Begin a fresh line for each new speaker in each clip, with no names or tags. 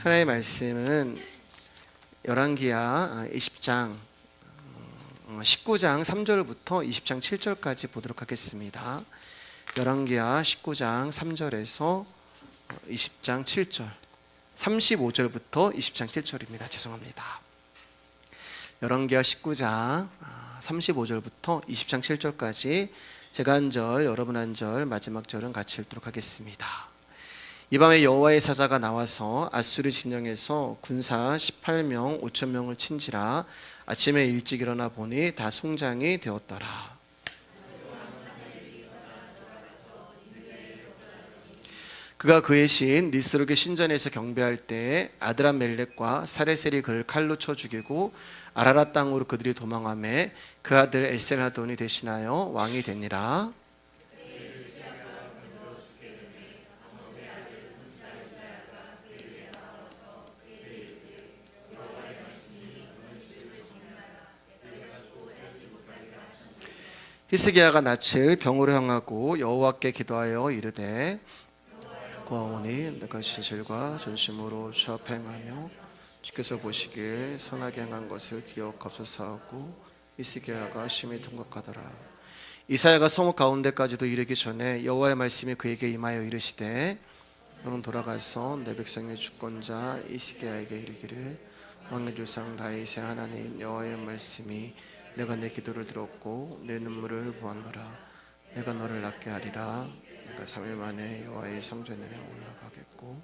하나님의 말씀은 열왕기하 20장 19장 3절부터 20장 7절까지 보도록 하겠습니다. 열왕기하 19장 3절에서 20장 7절 35절부터 20장 7절입니다. 죄송합니다. 열왕기하 19장 35절부터 20장 7절까지 제가 한 절, 여러분 한 절, 마지막 절은 같이 읽도록 하겠습니다. 이 밤에 여호와의 사자가 나와서 아수르 진영에서 군사 18명 5천 명을 친지라. 아침에 일찍 일어나 보니 다 송장이 되었더라. 그가 그의 신 니스록의 신전에서 경배할 때 아드람멜렉과 사레셀이 그를 칼로 쳐 죽이고 아라랏 땅으로 그들이 도망하매 그 아들 에셀하돈이 대신하여 왕이 되니라. 히스기야가 낯을 병으로 향하고 여호와께 기도하여 이르되 고아오니 내가 진실과 전심으로 주 앞에 행하며 주께서 보시기에 선하게 행한 것을 기억하소서 하고 히스기야가 심히 통곡하더라. 이사야가 성읍 가운데까지도 이르기 전에 여호와의 말씀이 그에게 임하여 이르시되 너는 돌아가서 내 백성의 주권자 히스기야에게 이르기를 왕의 조상 다윗의 하나님 여호와의 말씀이 내가 내 기도를 들었고 내 눈물을 보았노라. 내가 너를 낫게 하리라. 내가 3일 만에 여호와의 성전에 올라가겠고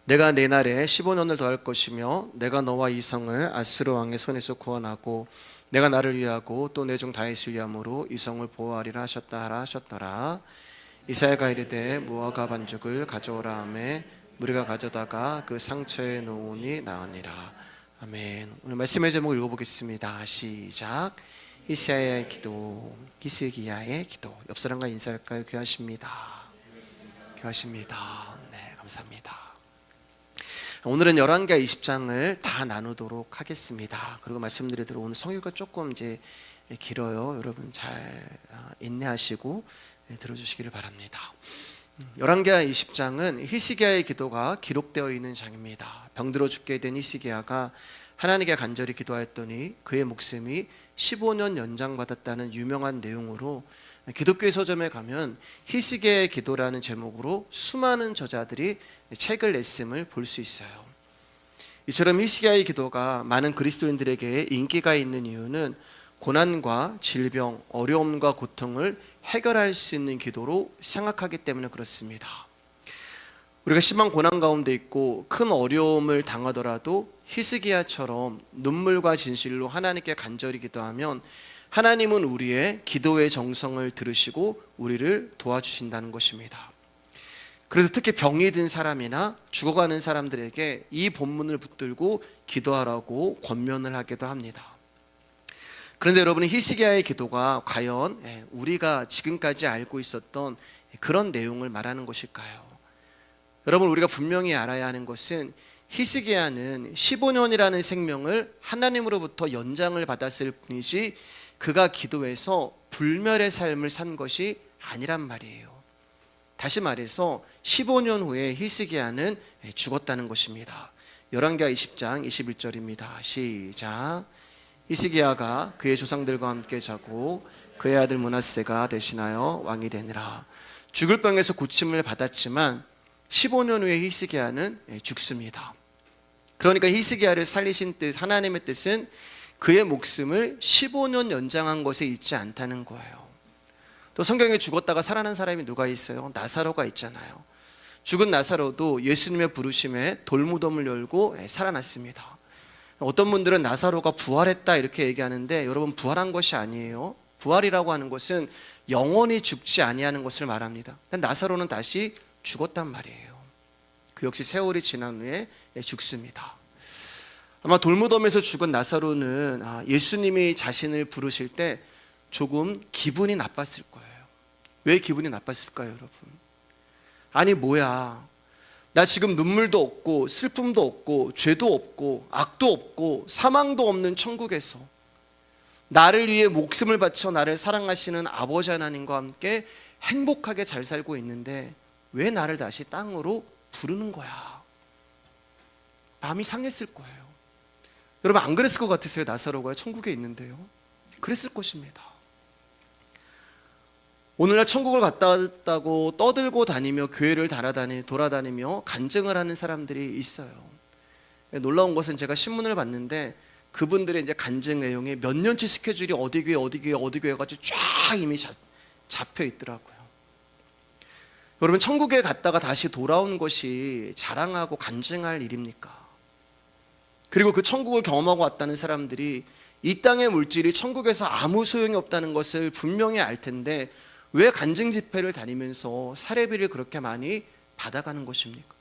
내가 내 날에 15년을 더할 것이며 내가 너와 이 성을 아수르 왕의 손에서 구원하고 내가 나를 위하고 또 내 종 다윗을 위함으로 이 성을 보호하리라 하셨더라. 이사야가 이르되 무화과 반죽을 가져오라 하매 무리가 가져다가 그 상처에 놓으니 나으니라. 아멘. 오늘 말씀의 제목을 읽어보겠습니다. 시작. 히스기야의 기도. 히스기야의 기도. 옆 사람과 인사할까요? 귀하십니다. 귀하십니다. 네, 감사합니다. 오늘은 열왕기하 20장을 다 나누도록 하겠습니다. 그리고 말씀드리도록 오늘 성유가 조금 이제 길어요. 여러분 잘 인내하시고 들어주시기를 바랍니다. 열왕기하 20장은 히스기야의 기도가 기록되어 있는 장입니다. 병들어 죽게 된 히스기야가 하나님께 간절히 기도하였더니 그의 목숨이 15년 연장받았다는 유명한 내용으로 기독교의 서점에 가면 히스기야의 기도라는 제목으로 수많은 저자들이 책을 냈음을 볼 수 있어요. 이처럼 히스기야의 기도가 많은 그리스도인들에게 인기가 있는 이유는 고난과 질병, 어려움과 고통을 해결할 수 있는 기도로 생각하기 때문에 그렇습니다. 우리가 심한 고난 가운데 있고 큰 어려움을 당하더라도 히스기야처럼 눈물과 진실로 하나님께 간절히 기도하면 하나님은 우리의 기도의 정성을 들으시고 우리를 도와주신다는 것입니다. 그래서 특히 병이 든 사람이나 죽어가는 사람들에게 이 본문을 붙들고 기도하라고 권면을 하기도 합니다. 그런데 여러분, 히스기야의 기도가 과연 우리가 지금까지 알고 있었던 그런 내용을 말하는 것일까요? 여러분, 우리가 분명히 알아야 하는 것은 히스기야는 15년이라는 생명을 하나님으로부터 연장을 받았을 뿐이지 그가 기도해서 불멸의 삶을 산 것이 아니란 말이에요. 다시 말해서 15년 후에 히스기야는 죽었다는 것입니다. 열왕기하 20장 21절입니다. 시작. 히스기야가 그의 조상들과 함께 자고 그의 아들 므낫세가 대신하여 왕이 되니라. 죽을 병에서 고침을 받았지만 15년 후에 히스기야는 죽습니다. 그러니까 히스기야를 살리신 뜻, 하나님의 뜻은 그의 목숨을 15년 연장한 것에 있지 않다는 거예요. 또 성경에 죽었다가 살아난 사람이 누가 있어요? 나사로가 있잖아요. 죽은 나사로도 예수님의 부르심에 돌무덤을 열고 살아났습니다. 어떤 분들은 나사로가 부활했다 이렇게 얘기하는데 여러분, 부활한 것이 아니에요. 부활이라고 하는 것은 영원히 죽지 아니하는 것을 말합니다. 나사로는 다시 죽었단 말이에요. 그 역시 세월이 지난 후에 죽습니다. 아마 돌무덤에서 죽은 나사로는 예수님이 자신을 부르실 때 조금 기분이 나빴을 거예요. 왜 기분이 나빴을까요, 여러분? 아니 뭐야, 나 지금 눈물도 없고 슬픔도 없고 죄도 없고 악도 없고 사망도 없는 천국에서 나를 위해 목숨을 바쳐 나를 사랑하시는 아버지 하나님과 함께 행복하게 잘 살고 있는데 왜 나를 다시 땅으로 부르는 거야? 마음이 상했을 거예요. 여러분 안 그랬을 것 같으세요? 나사로가 천국에 있는데요. 그랬을 것입니다. 오늘날 천국을 갔다 왔다고 떠들고 다니며 교회를 돌아다니며 간증을 하는 사람들이 있어요. 놀라운 것은 제가 신문을 봤는데 그분들의 이제 간증 내용에 몇 년치 스케줄이 어디 교회 가지고 쫙 이미 잡혀 있더라고요. 여러분 천국에 갔다가 다시 돌아온 것이 자랑하고 간증할 일입니까? 그리고 그 천국을 경험하고 왔다는 사람들이 이 땅의 물질이 천국에서 아무 소용이 없다는 것을 분명히 알 텐데 왜 간증 집회를 다니면서 사례비를 그렇게 많이 받아가는 것입니까?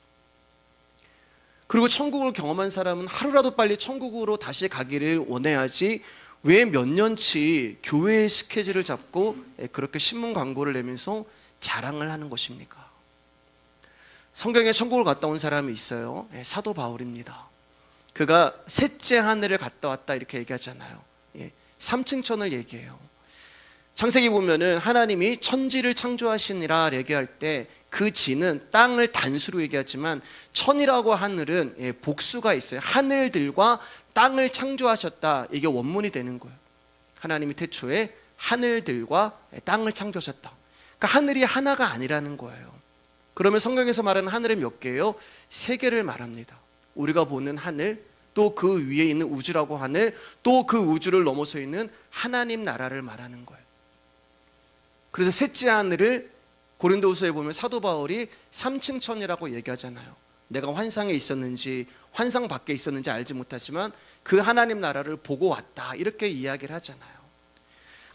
그리고 천국을 경험한 사람은 하루라도 빨리 천국으로 다시 가기를 원해야지 왜 몇 년치 교회의 스케줄을 잡고 그렇게 신문 광고를 내면서 자랑을 하는 것입니까? 성경에 천국을 갔다 온 사람이 있어요. 사도 바울입니다. 그가 셋째 하늘을 갔다 왔다 이렇게 얘기하잖아요. 3층 천을 얘기해요. 창세기 보면은 하나님이 천지를 창조하시니라 얘기할 때 그 지는 땅을 단수로 얘기하지만 천이라고 하늘은 복수가 있어요. 하늘들과 땅을 창조하셨다. 이게 원문이 되는 거예요. 하나님이 태초에 하늘들과 땅을 창조하셨다. 그러니까 하늘이 하나가 아니라는 거예요. 그러면 성경에서 말하는 하늘은 몇 개예요? 3개를 말합니다. 우리가 보는 하늘, 또 그 위에 있는 우주라고 하늘, 또 그 우주를 넘어서 있는 하나님 나라를 말하는 거예요. 그래서 셋째 하늘을 고린도후서에 보면 사도 바울이 3층 천이라고 얘기하잖아요. 내가 환상에 있었는지 환상 밖에 있었는지 알지 못하지만 그 하나님 나라를 보고 왔다 이렇게 이야기를 하잖아요.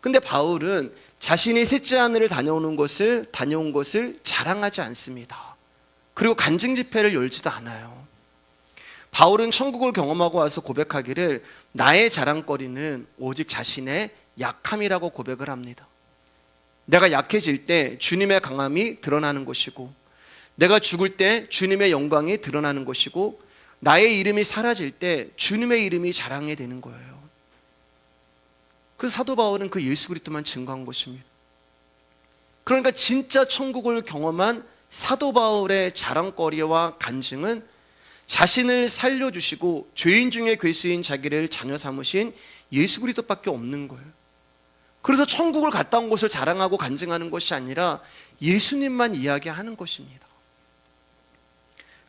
근데 바울은 자신이 셋째 하늘을 다녀온 것을 자랑하지 않습니다. 그리고 간증 집회를 열지도 않아요. 바울은 천국을 경험하고 와서 고백하기를 나의 자랑거리는 오직 자신의 약함이라고 고백을 합니다. 내가 약해질 때 주님의 강함이 드러나는 것이고 내가 죽을 때 주님의 영광이 드러나는 것이고 나의 이름이 사라질 때 주님의 이름이 자랑이 되는 거예요. 그래서 사도 바울은 그 예수 그리스도만 증거한 것입니다. 그러니까 진짜 천국을 경험한 사도 바울의 자랑거리와 간증은 자신을 살려주시고 죄인 중에 괴수인 자기를 자녀 삼으신 예수 그리스도밖에 없는 거예요. 그래서 천국을 갔다 온 것을 자랑하고 간증하는 것이 아니라 예수님만 이야기하는 것입니다.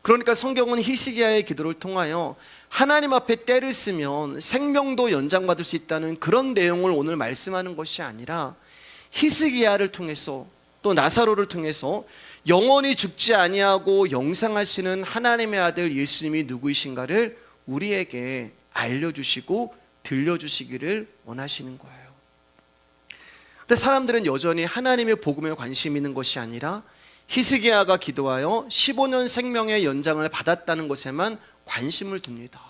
그러니까 성경은 히스기야의 기도를 통하여 하나님 앞에 때를 쓰면 생명도 연장받을 수 있다는 그런 내용을 오늘 말씀하는 것이 아니라 히스기야를 통해서 또 나사로를 통해서 영원히 죽지 아니하고 영생하시는 하나님의 아들 예수님이 누구이신가를 우리에게 알려주시고 들려주시기를 원하시는 거예요. 근데 사람들은 여전히 하나님의 복음에 관심 있는 것이 아니라 히스기야가 기도하여 15년 생명의 연장을 받았다는 것에만 관심을 둡니다.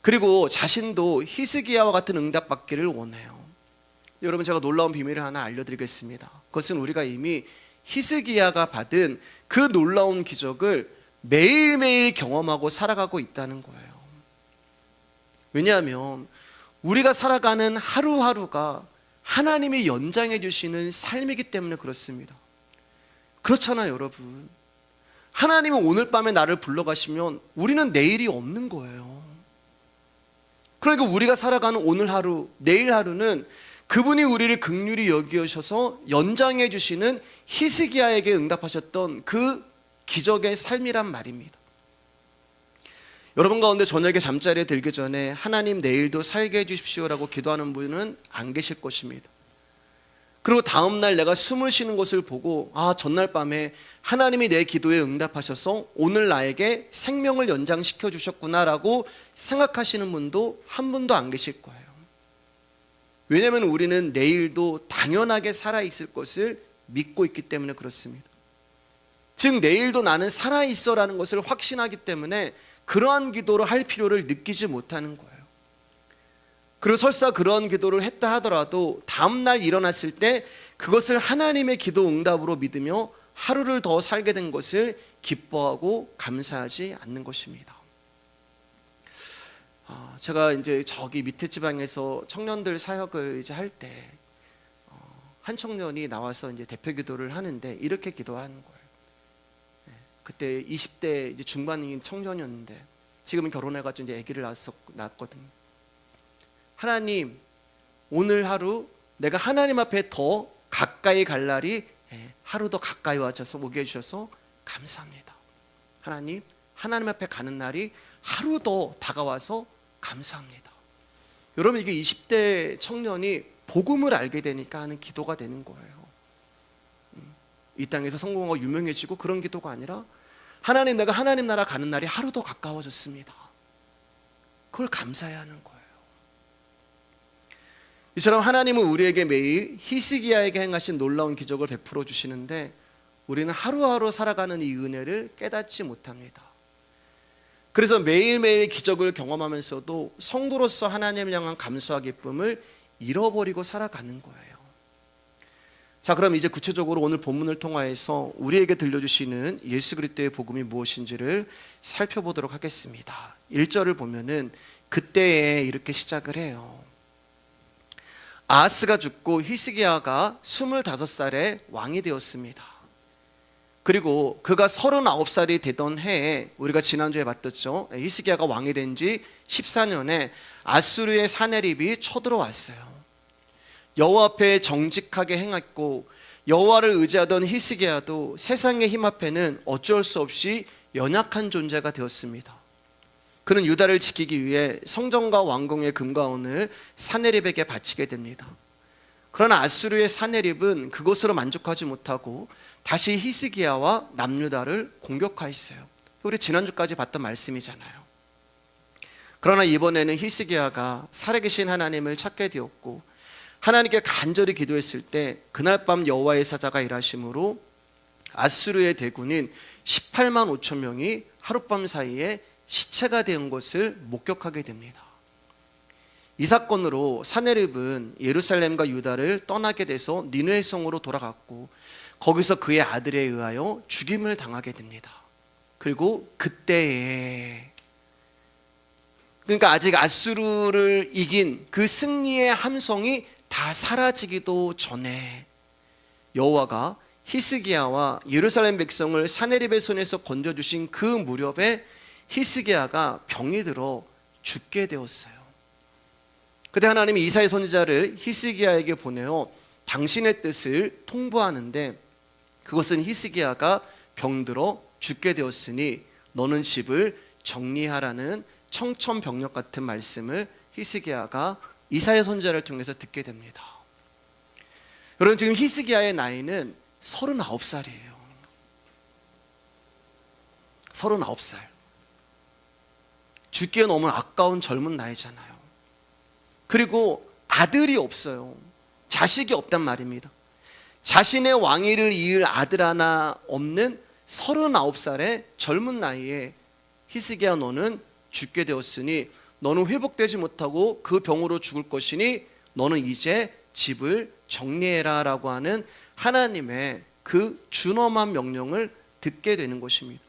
그리고 자신도 히스기야와 같은 응답 받기를 원해요. 여러분 제가 놀라운 비밀을 하나 알려드리겠습니다. 그것은 우리가 이미 히스기야가 받은 그 놀라운 기적을 매일매일 경험하고 살아가고 있다는 거예요. 왜냐하면 우리가 살아가는 하루하루가 하나님이 연장해 주시는 삶이기 때문에 그렇습니다. 그렇잖아요, 여러분. 하나님은 오늘 밤에 나를 불러가시면 우리는 내일이 없는 거예요. 그러니까 우리가 살아가는 오늘 하루, 내일 하루는 그분이 우리를 긍휼히 여기셔서 연장해 주시는 히스기야에게 응답하셨던 그 기적의 삶이란 말입니다. 여러분 가운데 저녁에 잠자리에 들기 전에 하나님 내일도 살게 해주십시오라고 기도하는 분은 안 계실 것입니다. 그리고 다음날 내가 숨을 쉬는 것을 보고 전날 밤에 하나님이 내 기도에 응답하셔서 오늘 나에게 생명을 연장시켜 주셨구나라고 생각하시는 분도 한 분도 안 계실 거예요. 왜냐하면 우리는 내일도 당연하게 살아있을 것을 믿고 있기 때문에 그렇습니다. 즉 내일도 나는 살아있어라는 것을 확신하기 때문에 그러한 기도를 할 필요를 느끼지 못하는 거예요. 그리고 설사 그런 기도를 했다 하더라도 다음날 일어났을 때 그것을 하나님의 기도 응답으로 믿으며 하루를 더 살게 된 것을 기뻐하고 감사하지 않는 것입니다. 제가 이제 저기 밑에 지방에서 청년들 사역을 이제 할 때 한 청년이 나와서 이제 대표 기도를 하는데 이렇게 기도하는 거예요. 그때 20대 이제 중반인 청년이었는데 지금은 결혼해가지고 이제 아기를 낳았거든요. 하나님, 오늘 하루 내가 하나님 앞에 더 가까이 갈 날이 하루 더 가까이 와줘서 오게 해주셔서 감사합니다. 하나님, 하나님 앞에 가는 날이 하루 더 다가와서 감사합니다. 여러분, 이게 20대 청년이 복음을 알게 되니까 하는 기도가 되는 거예요. 이 땅에서 성공하고 유명해지고 그런 기도가 아니라, 하나님, 내가 하나님 나라 가는 날이 하루 더 가까워졌습니다. 그걸 감사해야 하는 거예요. 이처럼 하나님은 우리에게 매일 히스기야에게 행하신 놀라운 기적을 베풀어 주시는데, 우리는 하루하루 살아가는 이 은혜를 깨닫지 못합니다. 그래서 매일매일 기적을 경험하면서도 성도로서 하나님을 향한 감사와 기쁨을 잃어버리고 살아가는 거예요. 자, 그럼 이제 구체적으로 오늘 본문을 통하여서 우리에게 들려주시는 예수 그리스도의 복음이 무엇인지를 살펴보도록 하겠습니다. 1절을 보면은 그때에 이렇게 시작을 해요. 아하스가 죽고 히스기야가 25살에 왕이 되었습니다. 그리고 그가 39살이 되던 해에, 우리가 지난주에 봤었죠, 히스기야가 왕이 된 지 14년에 아수르의 사네립이 쳐들어왔어요. 여호와 앞에 정직하게 행했고 여호와를 의지하던 히스기야도 세상의 힘 앞에는 어쩔 수 없이 연약한 존재가 되었습니다. 그는 유다를 지키기 위해 성전과 왕궁의 금과 은을 사네립에게 바치게 됩니다. 그러나 아수르의 사네립은 그것으로 만족하지 못하고 다시 히스기야와 남유다를 공격하였어요. 우리 지난주까지 봤던 말씀이잖아요. 그러나 이번에는 히스기야가 살아계신 하나님을 찾게 되었고, 하나님께 간절히 기도했을 때 그날 밤 여호와의 사자가 일하심으로 아수르의 대군인 18만 5천 명이 하룻밤 사이에 시체가 된 것을 목격하게 됩니다. 이 사건으로 사네립은 예루살렘과 유다를 떠나게 돼서 니느웨 성으로 돌아갔고, 거기서 그의 아들에 의하여 죽임을 당하게 됩니다. 그리고 그때에, 그러니까 아직 아수르를 이긴 그 승리의 함성이 다 사라지기도 전에 여호와가 히스기야와 예루살렘 백성을 사네립의 손에서 건져주신 그 무렵에 히스기야가 병이 들어 죽게 되었어요. 그때 하나님이 이사야 선지자를 히스기야에게 보내어 당신의 뜻을 통보하는데, 그것은 히스기야가 병들어 죽게 되었으니 너는 집을 정리하라는 청천벽력 같은 말씀을 히스기야가 이사야 선지자를 통해서 듣게 됩니다. 여러분, 지금 히스기야의 나이는 39살이에요. 39살. 죽기에 너무 아까운 젊은 나이잖아요. 그리고 아들이 없어요. 자식이 없단 말입니다. 자신의 왕위를 이을 아들 하나 없는 39살의 젊은 나이에 히스기야, 너는 죽게 되었으니 너는 회복되지 못하고 그 병으로 죽을 것이니 너는 이제 집을 정리해라 라고 하는 하나님의 그 준엄한 명령을 듣게 되는 것입니다.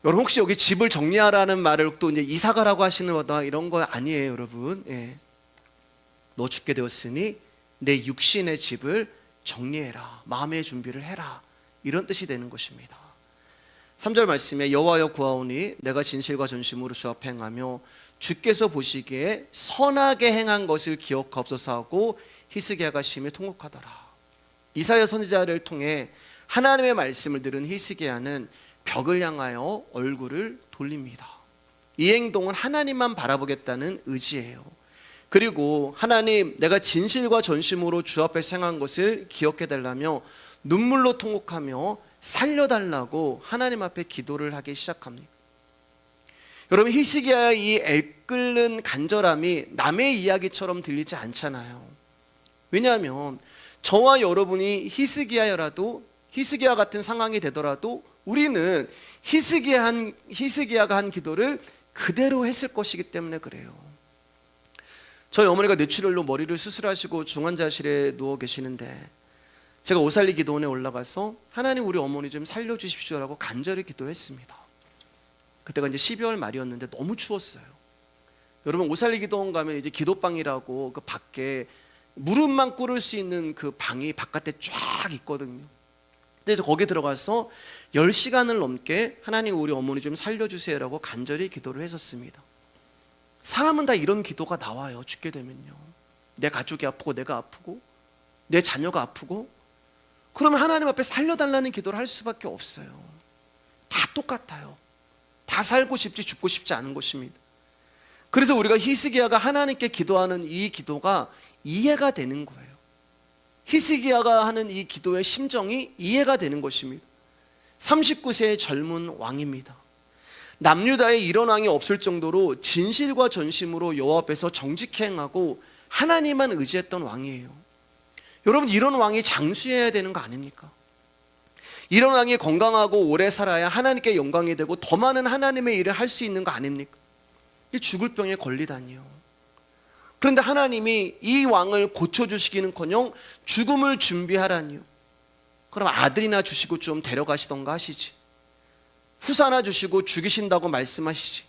여러분, 혹시 여기 집을 정리하라는 말을 또 이제 이사가라고 하시는 거다 이런 거 아니에요, 여러분. 예. 너 죽게 되었으니 내 육신의 집을 정리해라, 마음의 준비를 해라, 이런 뜻이 되는 것입니다. 3절 말씀에 여호와여 구하오니 내가 진실과 전심으로 주 앞에 행하며 주께서 보시기에 선하게 행한 것을 기억하옵소서 하고 히스기야가 심히 통곡하더라. 이사야 선지자를 통해 하나님의 말씀을 들은 히스기야는 벽을 향하여 얼굴을 돌립니다. 이 행동은 하나님만 바라보겠다는 의지예요. 그리고 하나님, 내가 진실과 전심으로 주 앞에 행한 것을 기억해달라며 눈물로 통곡하며 살려달라고 하나님 앞에 기도를 하기 시작합니다. 여러분, 히스기야의 이 애끓는 간절함이 남의 이야기처럼 들리지 않잖아요. 왜냐하면 저와 여러분이 히스기야 같은 상황이 되더라도 우리는 히스기야가 한 기도를 그대로 했을 것이기 때문에 그래요. 저희 어머니가 뇌출혈로 머리를 수술하시고 중환자실에 누워 계시는데, 제가 오살리 기도원에 올라가서 하나님, 우리 어머니 좀 살려주십시오라고 간절히 기도했습니다. 그때가 이제 12월 말이었는데 너무 추웠어요. 여러분, 오살리 기도원 가면 이제 기도방이라고 그 밖에 무릎만 꿇을 수 있는 그 방이 바깥에 쫙 있거든요. 근데 거기 들어가서 10시간을 넘게 하나님 우리 어머니 좀 살려주세요라고 간절히 기도를 했었습니다. 사람은 다 이런 기도가 나와요. 죽게 되면요. 내 가족이 아프고 내가 아프고 내 자녀가 아프고 그러면 하나님 앞에 살려달라는 기도를 할 수밖에 없어요. 다 똑같아요. 다 살고 싶지 죽고 싶지 않은 것입니다. 그래서 우리가 히스기야가 하나님께 기도하는 이 기도가 이해가 되는 거예요. 히스기야가 하는 이 기도의 심정이 이해가 되는 것입니다. 39세의 젊은 왕입니다. 남유다에 이런 왕이 없을 정도로 진실과 전심으로 여호와 앞에서 정직히 행하고 하나님만 의지했던 왕이에요. 여러분, 이런 왕이 장수해야 되는 거 아닙니까? 이런 왕이 건강하고 오래 살아야 하나님께 영광이 되고 더 많은 하나님의 일을 할 수 있는 거 아닙니까? 이 죽을 병에 걸리다니요. 그런데 하나님이 이 왕을 고쳐주시기는커녕 죽음을 준비하라니요. 그럼 아들이나 주시고 좀 데려가시던가 하시지. 후사 하나 주시고 죽이신다고 말씀하시지.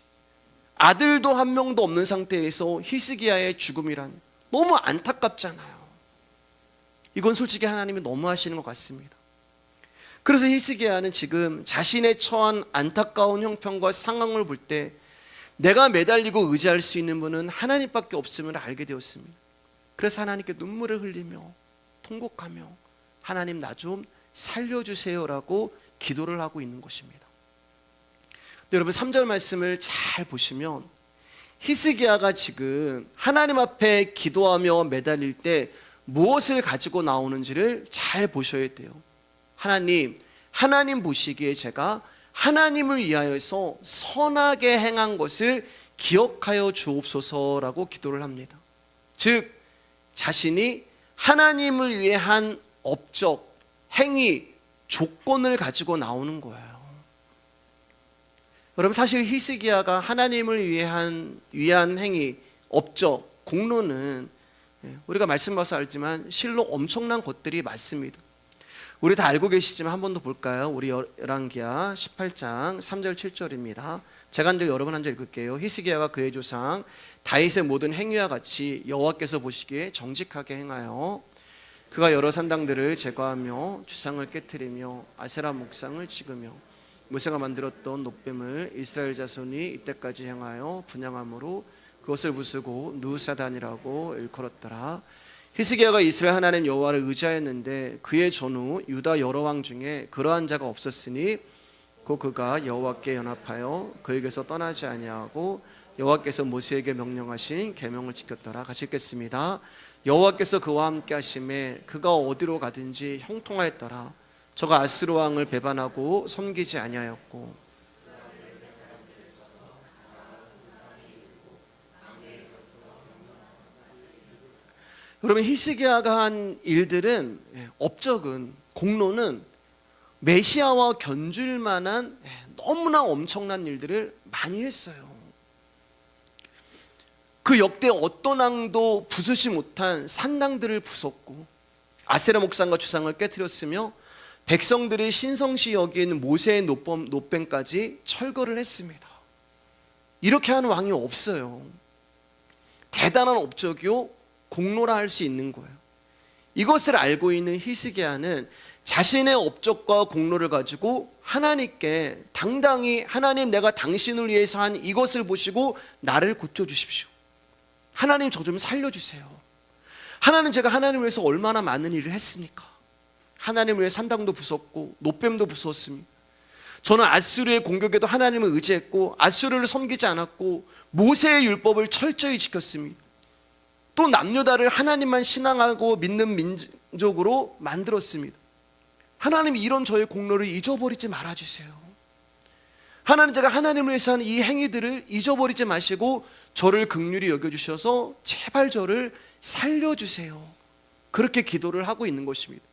아들도 한 명도 없는 상태에서 히스기야의 죽음이라니 너무 안타깝잖아요. 이건 솔직히 하나님이 너무 하시는 것 같습니다. 그래서 히스기야는 지금 자신의 처한 안타까운 형편과 상황을 볼 때 내가 매달리고 의지할 수 있는 분은 하나님밖에 없음을 알게 되었습니다. 그래서 하나님께 눈물을 흘리며 통곡하며 하나님 나 좀 살려주세요라고 기도를 하고 있는 것입니다. 여러분 3절 말씀을 잘 보시면 히스기야가 지금 하나님 앞에 기도하며 매달릴 때 무엇을 가지고 나오는지를 잘 보셔야 돼요. 하나님 보시기에 제가 하나님을 위하여서 선하게 행한 것을 기억하여 주옵소서라고 기도를 합니다. 즉 자신이 하나님을 위해 한 업적, 행위, 조건을 가지고 나오는 거예요. 여러분 사실 히스기야가 하나님을 위한 행위, 업적, 공로는 우리가 말씀 봐서 알지만 실로 엄청난 것들이 많습니다. 우리 다 알고 계시지만 한 번 더 볼까요? 우리 열왕기하 18장 3절 7절입니다. 제가 한 절 여러 번 한 절 읽을게요. 히스기야가 그의 조상 다윗의 모든 행위와 같이 여호와께서 보시기에 정직하게 행하여 그가 여러 산당들을 제거하며 주상을 깨트리며 아세라 목상을 찍으며 모세가 만들었던 놋뱀을 이스라엘 자손이 이때까지 행하여 분향함으로 그것을 부수고 누사단이라고 일컬었더라. 히스기야가 이스라엘 하나님 여호와를 의지하였는데 그의 전후 유다 여러 왕 중에 그러한 자가 없었으니 곧 그가 여호와께 연합하여 그에게서 떠나지 아니하고 여호와께서 모세에게 명령하신 계명을 지켰더라. 같이 읽겠습니다. 여호와께서 그와 함께 하심에 그가 어디로 가든지 형통하였더라. 저가 아스루 왕을 배반하고 섬기지 아니하였고 여러분 히스기야가 한 일들은 업적은 공로는 메시아와 견줄 만한 너무나 엄청난 일들을 많이 했어요. 그 역대 어떤 왕도 부수지 못한 산당들을 부쉈고 아세라 목상과 주상을 깨뜨렸으며 백성들이 신성시 여긴 모세의 놋뱀까지 철거를 했습니다. 이렇게 하는 왕이 없어요. 대단한 업적이요 공로라 할 수 있는 거예요. 이것을 알고 있는 히스기야는 자신의 업적과 공로를 가지고 하나님께 당당히 하나님 내가 당신을 위해서 한 이것을 보시고 나를 고쳐주십시오. 하나님 저 좀 살려주세요. 하나님 제가 하나님을 위해서 얼마나 많은 일을 했습니까? 하나님을 위해 산당도 부쉈고 놋뱀도 부쉈습니다. 저는 아수르의 공격에도 하나님을 의지했고 아수르를 섬기지 않았고 모세의 율법을 철저히 지켰습니다. 또 남유다를 하나님만 신앙하고 믿는 민족으로 만들었습니다. 하나님 이런 저의 공로를 잊어버리지 말아주세요. 하나님 제가 하나님을 위해서 하는 이 행위들을 잊어버리지 마시고 저를 긍휼히 여겨주셔서 제발 저를 살려주세요. 그렇게 기도를 하고 있는 것입니다.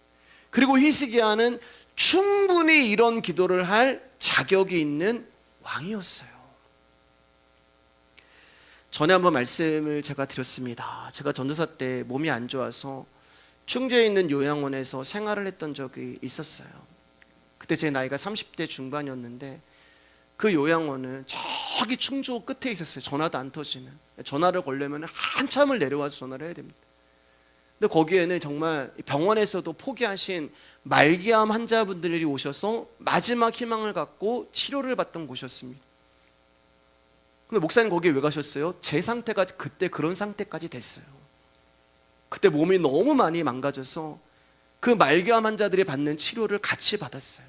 그리고 히스기야는 충분히 이런 기도를 할 자격이 있는 왕이었어요. 전에 한번 말씀을 제가 드렸습니다. 제가 전도사 때 몸이 안 좋아서 충주에 있는 요양원에서 생활을 했던 적이 있었어요. 그때 제 나이가 30대 중반이었는데 그 요양원은 저기 충주 끝에 있었어요. 전화도 안 터지는. 전화를 걸려면 한참을 내려와서 전화를 해야 됩니다. 근데 거기에는 정말 병원에서도 포기하신 말기암 환자분들이 오셔서 마지막 희망을 갖고 치료를 받던 곳이었습니다. 근데 목사님 거기에 왜 가셨어요? 제 상태가 그때 그런 상태까지 됐어요. 그때 몸이 너무 많이 망가져서 그 말기암 환자들이 받는 치료를 같이 받았어요.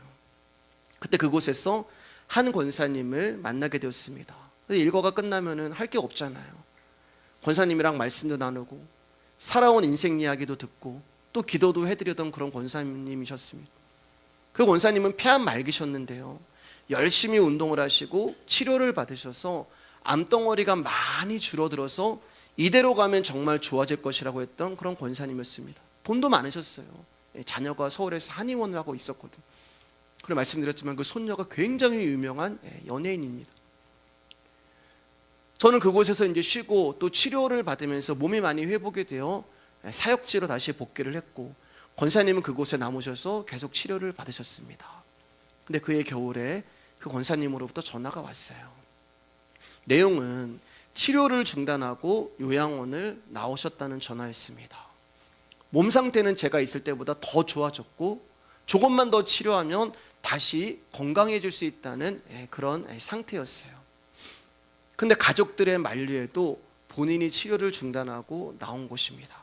그때 그곳에서 한 권사님을 만나게 되었습니다. 일과가 끝나면은 할 게 없잖아요. 권사님이랑 말씀도 나누고 살아온 인생 이야기도 듣고 또 기도도 해드리던 그런 권사님이셨습니다. 그 권사님은 폐암 말기셨는데요, 열심히 운동을 하시고 치료를 받으셔서 암덩어리가 많이 줄어들어서 이대로 가면 정말 좋아질 것이라고 했던 그런 권사님이었습니다. 돈도 많으셨어요. 자녀가 서울에서 한의원을 하고 있었거든요. 그래 말씀드렸지만 그 손녀가 굉장히 유명한 연예인입니다. 저는 그곳에서 이제 쉬고 또 치료를 받으면서 몸이 많이 회복이 되어 사역지로 다시 복귀를 했고, 권사님은 그곳에 남으셔서 계속 치료를 받으셨습니다. 근데 그해 겨울에 그 권사님으로부터 전화가 왔어요. 내용은 치료를 중단하고 요양원을 나오셨다는 전화였습니다. 몸 상태는 제가 있을 때보다 더 좋아졌고 조금만 더 치료하면 다시 건강해질 수 있다는 그런 상태였어요. 근데 가족들의 만류에도 본인이 치료를 중단하고 나온 곳입니다.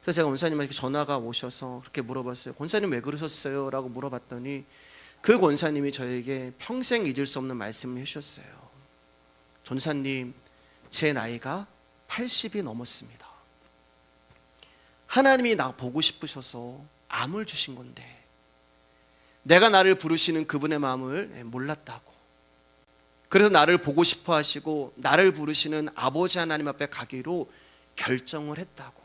그래서 제가 권사님한테 전화가 오셔서 그렇게 물어봤어요. 권사님 왜 그러셨어요? 라고 물어봤더니 그 권사님이 저에게 평생 잊을 수 없는 말씀을 해주셨어요. 전사님, 제 나이가 80이 넘었습니다. 하나님이 나 보고 싶으셔서 암을 주신 건데 내가 나를 부르시는 그분의 마음을 몰랐다고, 그래서 나를 보고 싶어 하시고 나를 부르시는 아버지 하나님 앞에 가기로 결정을 했다고.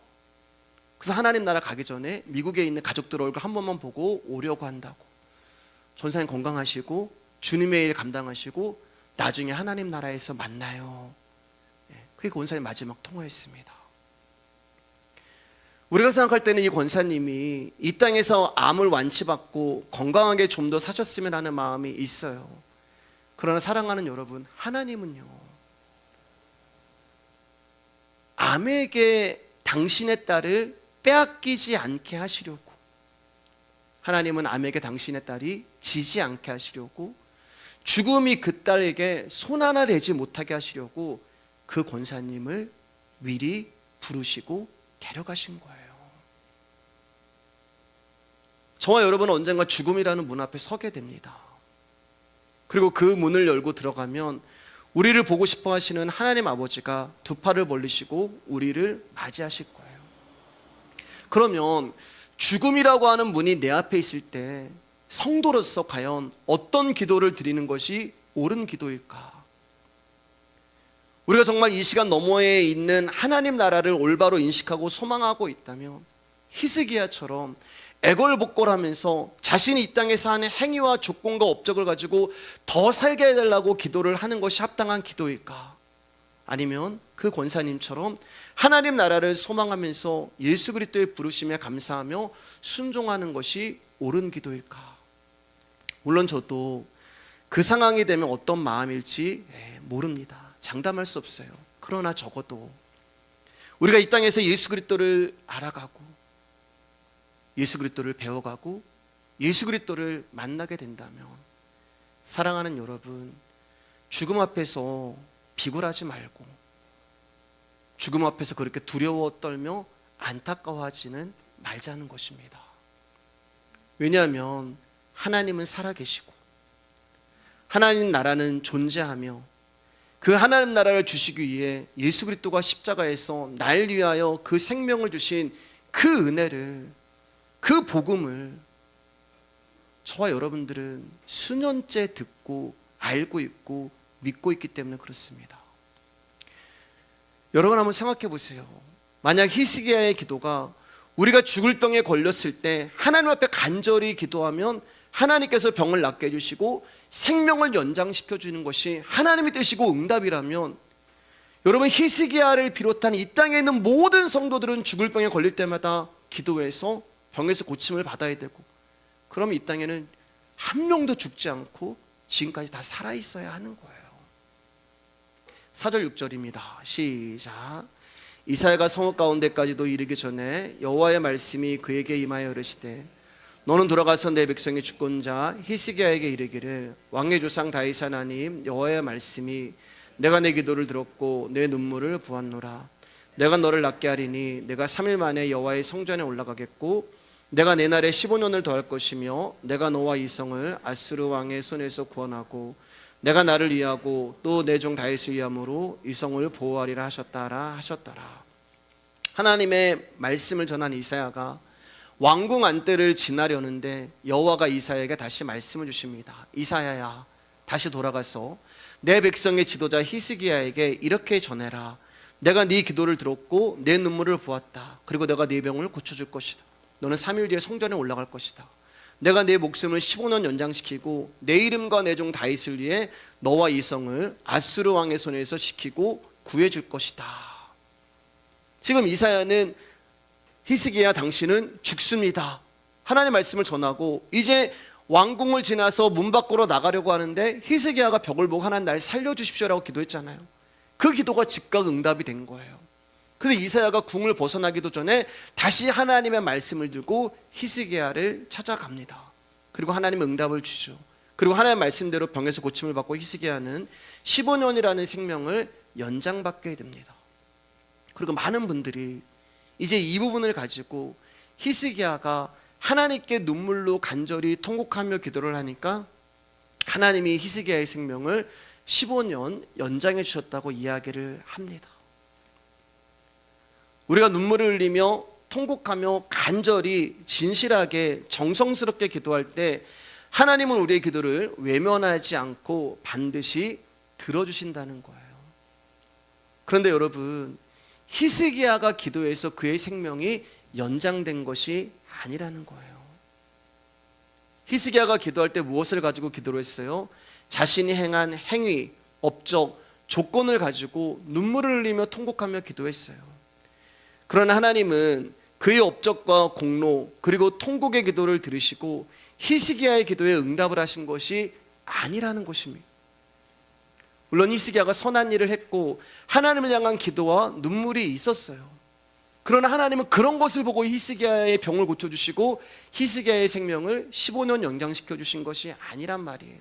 그래서 하나님 나라 가기 전에 미국에 있는 가족들 얼굴 한 번만 보고 오려고 한다고. 전사님 건강하시고 주님의 일 감당하시고 나중에 하나님 나라에서 만나요. 그게 권사님 마지막 통화였습니다. 우리가 생각할 때는 이 권사님이 이 땅에서 암을 완치받고 건강하게 좀 더 사셨으면 하는 마음이 있어요. 그러나 사랑하는 여러분, 하나님은요, 암에게 당신의 딸을 빼앗기지 않게 하시려고, 하나님은 암에게 당신의 딸이 지지 않게 하시려고, 죽음이 그 딸에게 손 하나 대지 못하게 하시려고 그 권사님을 미리 부르시고 데려가신 거예요. 저와 여러분은 언젠가 죽음이라는 문 앞에 서게 됩니다. 그리고 그 문을 열고 들어가면 우리를 보고 싶어 하시는 하나님 아버지가 두 팔을 벌리시고 우리를 맞이하실 거예요. 그러면 죽음이라고 하는 문이 내 앞에 있을 때 성도로서 과연 어떤 기도를 드리는 것이 옳은 기도일까? 우리가 정말 이 시간 너머에 있는 하나님 나라를 올바로 인식하고 소망하고 있다면 히스기야처럼 애걸복걸하면서 자신이 이 땅에서 하는 행위와 조건과 업적을 가지고 더 살게 해달라고 기도를 하는 것이 합당한 기도일까? 아니면 그 권사님처럼 하나님 나라를 소망하면서 예수 그리스도의 부르심에 감사하며 순종하는 것이 옳은 기도일까? 물론 저도 그 상황이 되면 어떤 마음일지 모릅니다. 장담할 수 없어요. 그러나 적어도 우리가 이 땅에서 예수 그리스도를 알아가고 예수 그리스도를 배워가고 예수 그리스도를 만나게 된다면, 사랑하는 여러분, 죽음 앞에서 비굴하지 말고 죽음 앞에서 그렇게 두려워 떨며 안타까워하지는 말자는 것입니다. 왜냐하면 하나님은 살아계시고 하나님 나라는 존재하며 그 하나님 나라를 주시기 위해 예수 그리스도가 십자가에서 날 위하여 그 생명을 주신 그 은혜를, 그 복음을 저와 여러분들은 수년째 듣고 알고 있고 믿고 있기 때문에 그렇습니다. 여러분 한번 생각해 보세요. 만약 히스기야의 기도가 우리가 죽을 병에 걸렸을 때 하나님 앞에 간절히 기도하면 하나님께서 병을 낫게 해주시고 생명을 연장시켜 주는 것이 하나님의 뜻이고 응답이라면, 여러분 히스기야를 비롯한 이 땅에 있는 모든 성도들은 죽을 병에 걸릴 때마다 기도해서 병에서 고침을 받아야 되고, 그럼 이 땅에는 한 명도 죽지 않고 지금까지 다 살아있어야 하는 거예요. 4절 6절입니다. 시작. 이사야가 성읍 가운데까지도 이르기 전에 여호와의 말씀이 그에게 임하여 이르시되 너는 돌아가서 내 백성의 주권자 히스기야에게 이르기를 왕의 조상 다윗 하나님 여호와의 말씀이 내가 내 기도를 들었고 내 눈물을 보았노라. 내가 너를 낫게 하리니 내가 3일 만에 여호와의 성전에 올라가겠고 내가 내 날에 15년을 더할 것이며 내가 너와 이 성을 아수르 왕의 손에서 구원하고 내가 나를 위하고 또 내 종 다윗을 위함으로 이 성을 보호하리라 하셨더라. 하나님의 말씀을 전한 이사야가 왕궁 안뜰을 지나려는데 여호와가 이사야에게 다시 말씀을 주십니다. 이사야야, 다시 돌아가서 내 백성의 지도자 히스기야에게 이렇게 전해라. 내가 네 기도를 들었고 내 눈물을 보았다. 그리고 내가 네 병을 고쳐줄 것이다. 너는 3일 뒤에 성전에 올라갈 것이다. 내가 내 목숨을 15년 연장시키고 내 이름과 내 종 다윗을 위해 너와 이 성을 아수르 왕의 손에서 지키고 구해줄 것이다. 지금 이사야는 히스기야 당신은 죽습니다. 하나님의 말씀을 전하고 이제 왕궁을 지나서 문 밖으로 나가려고 하는데 히스기야가 벽을 보고 하나님 날 살려주십시오라고 기도했잖아요. 그 기도가 즉각 응답이 된 거예요. 그래서 이사야가 궁을 벗어나기도 전에 다시 하나님의 말씀을 들고 히스기야를 찾아갑니다. 그리고 하나님 응답을 주죠. 그리고 하나님의 말씀대로 병에서 고침을 받고 히스기야는 15년이라는 생명을 연장받게 됩니다. 그리고 많은 분들이 이제 이 부분을 가지고 히스기야가 하나님께 눈물로 간절히 통곡하며 기도를 하니까 하나님이 히스기야의 생명을 15년 연장해 주셨다고 이야기를 합니다. 우리가 눈물을 흘리며 통곡하며 간절히 진실하게 정성스럽게 기도할 때 하나님은 우리의 기도를 외면하지 않고 반드시 들어주신다는 거예요. 그런데 여러분, 히스기야가 기도해서 그의 생명이 연장된 것이 아니라는 거예요. 히스기야가 기도할 때 무엇을 가지고 기도를 했어요? 자신이 행한 행위, 업적, 조건을 가지고 눈물을 흘리며 통곡하며 기도했어요. 그러나 하나님은 그의 업적과 공로 그리고 통곡의 기도를 들으시고 히스기야의 기도에 응답을 하신 것이 아니라는 것입니다. 물론 히스기야가 선한 일을 했고 하나님을 향한 기도와 눈물이 있었어요. 그러나 하나님은 그런 것을 보고 히스기야의 병을 고쳐주시고 히스기야의 생명을 15년 연장시켜 주신 것이 아니란 말이에요.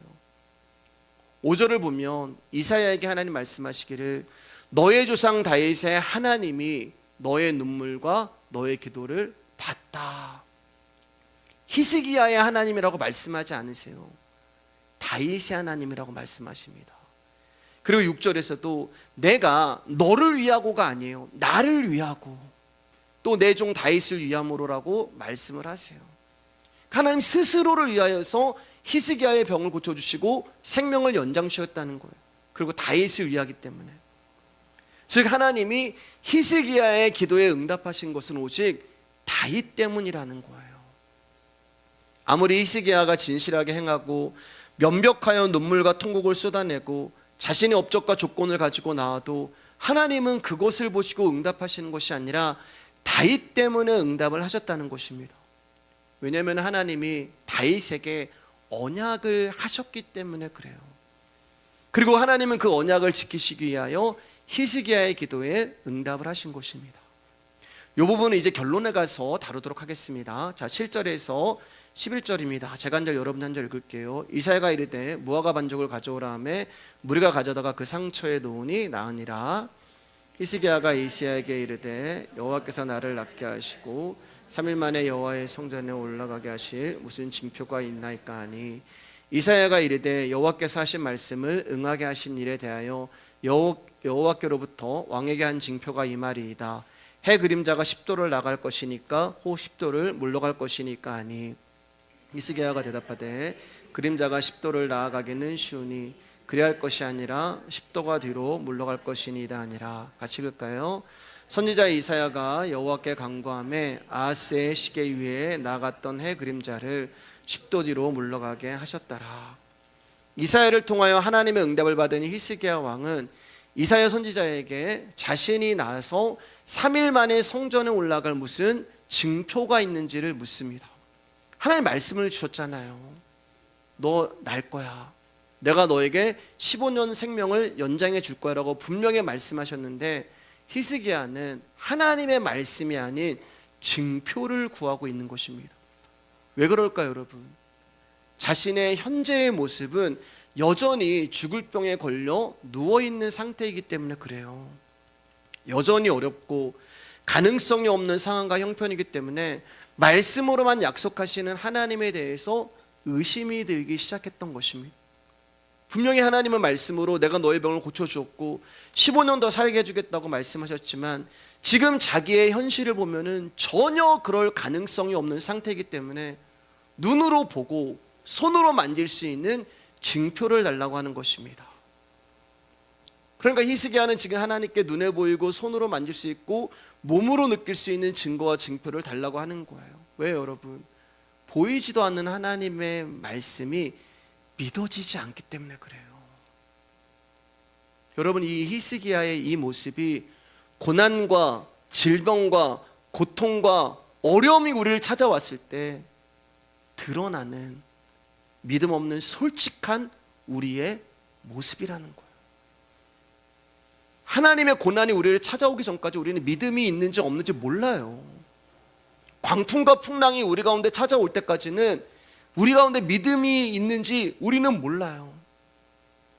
5절을 보면 이사야에게 하나님 말씀하시기를 너의 조상 다윗의 하나님이 너의 눈물과 너의 기도를 봤다. 히스기야의 하나님이라고 말씀하지 않으세요. 다윗의 하나님이라고 말씀하십니다. 그리고 6절에서도 내가 너를 위하고가 아니에요. 나를 위하고 또 내 종 다윗을 위함으로라고 말씀을 하세요. 하나님 스스로를 위하여서 히스기야의 병을 고쳐주시고 생명을 연장시켰다는 거예요. 그리고 다윗을 위하기 때문에. 즉 하나님이 히스기야의 기도에 응답하신 것은 오직 다윗 때문이라는 거예요. 아무리 히스기야가 진실하게 행하고 면벽하여 눈물과 통곡을 쏟아내고 자신의 업적과 조건을 가지고 나와도 하나님은 그것을 보시고 응답하시는 것이 아니라 다윗 때문에 응답을 하셨다는 것입니다. 왜냐하면 하나님이 다윗에게 언약을 하셨기 때문에 그래요. 그리고 하나님은 그 언약을 지키시기 위하여 히스기야의 기도에 응답을 하신 것입니다. 이 부분은 이제 결론에 가서 다루도록 하겠습니다. 자, 7절에서 11절입니다. 제가 한 절 여러분 한 절 읽을게요. 이사야가 이르되 무화과 반죽을 가져오라 하매 무리가 가져다가 그 상처에 놓으니 나으니라. 히스기야가 이사야에게 이르되 여호와께서 나를 낫게 하시고 3일 만에 여호와의 성전에 올라가게 하실 무슨 징표가 있나이까 하니 이사야가 이르되 여호와께서 하신 말씀을 응하게 하신 일에 대하여 여호와께로부터 왕에게 한 징표가 이 말이이다. 해 그림자가 10도를 나갈 것이니까 호 10도를 물러갈 것이니까 하니 히스기야가 대답하되 그림자가 10도를 나아가기는 쉬우니 그리할 것이 아니라 10도가 뒤로 물러갈 것이니이다 아니라. 같이 읽을까요? 선지자 이사야가 여호와께 간구하며 아하스의 시계 위에 나갔던 해 그림자를 10도 뒤로 물러가게 하셨더라. 이사야를 통하여 하나님의 응답을 받은 히스기야 왕은 이사야 선지자에게 자신이 나서 3일 만에 성전에 올라갈 무슨 징표가 있는지를 묻습니다. 하나님 말씀을 주셨잖아요. 너 날 거야. 내가 너에게 15년 생명을 연장해 줄 거야라고 분명히 말씀하셨는데 히스기야는 하나님의 말씀이 아닌 증표를 구하고 있는 것입니다. 왜 그럴까요, 여러분? 자신의 현재의 모습은 여전히 죽을 병에 걸려 누워있는 상태이기 때문에 그래요. 여전히 어렵고 가능성이 없는 상황과 형편이기 때문에 말씀으로만 약속하시는 하나님에 대해서 의심이 들기 시작했던 것입니다. 분명히 하나님은 말씀으로 내가 너의 병을 고쳐주었고 15년 더 살게 해주겠다고 말씀하셨지만 지금 자기의 현실을 보면은 전혀 그럴 가능성이 없는 상태이기 때문에 눈으로 보고 손으로 만질 수 있는 증표를 달라고 하는 것입니다. 그러니까 히스기야는 지금 하나님께 눈에 보이고 손으로 만질 수 있고 몸으로 느낄 수 있는 증거와 증표를 달라고 하는 거예요. 왜 여러분? 보이지도 않는 하나님의 말씀이 믿어지지 않기 때문에 그래요. 여러분, 이 히스기야의 이 모습이 고난과 질병과 고통과 어려움이 우리를 찾아왔을 때 드러나는 믿음 없는 솔직한 우리의 모습이라는 거예요. 하나님의 고난이 우리를 찾아오기 전까지 우리는 믿음이 있는지 없는지 몰라요. 광풍과 풍랑이 우리 가운데 찾아올 때까지는 우리 가운데 믿음이 있는지 우리는 몰라요.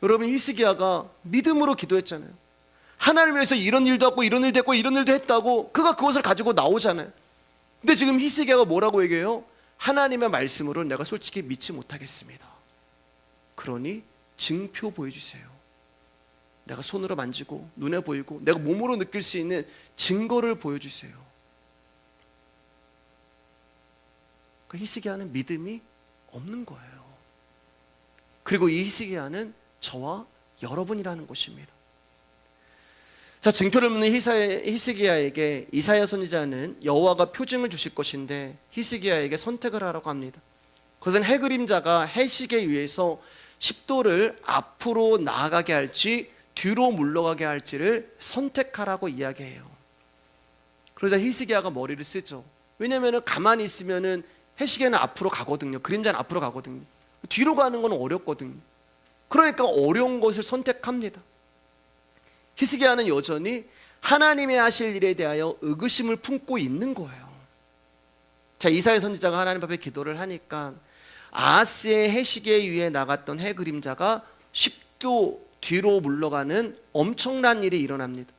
여러분, 히스기야가 믿음으로 기도했잖아요. 하나님을 위해서 이런 일도 하고 이런 일도 했고 이런 일도 했다고 그가 그것을 가지고 나오잖아요. 근데 지금 히스기야가 뭐라고 얘기해요? 하나님의 말씀으로 내가 솔직히 믿지 못하겠습니다. 그러니 증표 보여주세요. 내가 손으로 만지고 눈에 보이고 내가 몸으로 느낄 수 있는 증거를 보여주세요. 그 히스기야는 믿음이 없는 거예요. 그리고 이 히스기야는 저와 여러분이라는 것입니다. 자, 증표를 묻는 히스기야에게 이사야 선지자는 여호와가 표징을 주실 것인데 히스기야에게 선택을 하라고 합니다. 그것은 해 그림자가 해식에 의해서 십도를 앞으로 나아가게 할지 뒤로 물러가게 할지를 선택하라고 이야기해요. 그러자 히스기야가 머리를 쓰죠. 왜냐하면 가만히 있으면은 해시계는 앞으로 가거든요. 그림자는 앞으로 가거든요. 뒤로 가는 건 어렵거든요. 그러니까 어려운 것을 선택합니다. 히스기야는 여전히 하나님의 하실 일에 대하여 의구심을 품고 있는 거예요. 자, 이사야 선지자가 하나님 앞에 기도를 하니까 아하스의 해시계 위에 나갔던 해 그림자가 10도 뒤로 물러가는 엄청난 일이 일어납니다.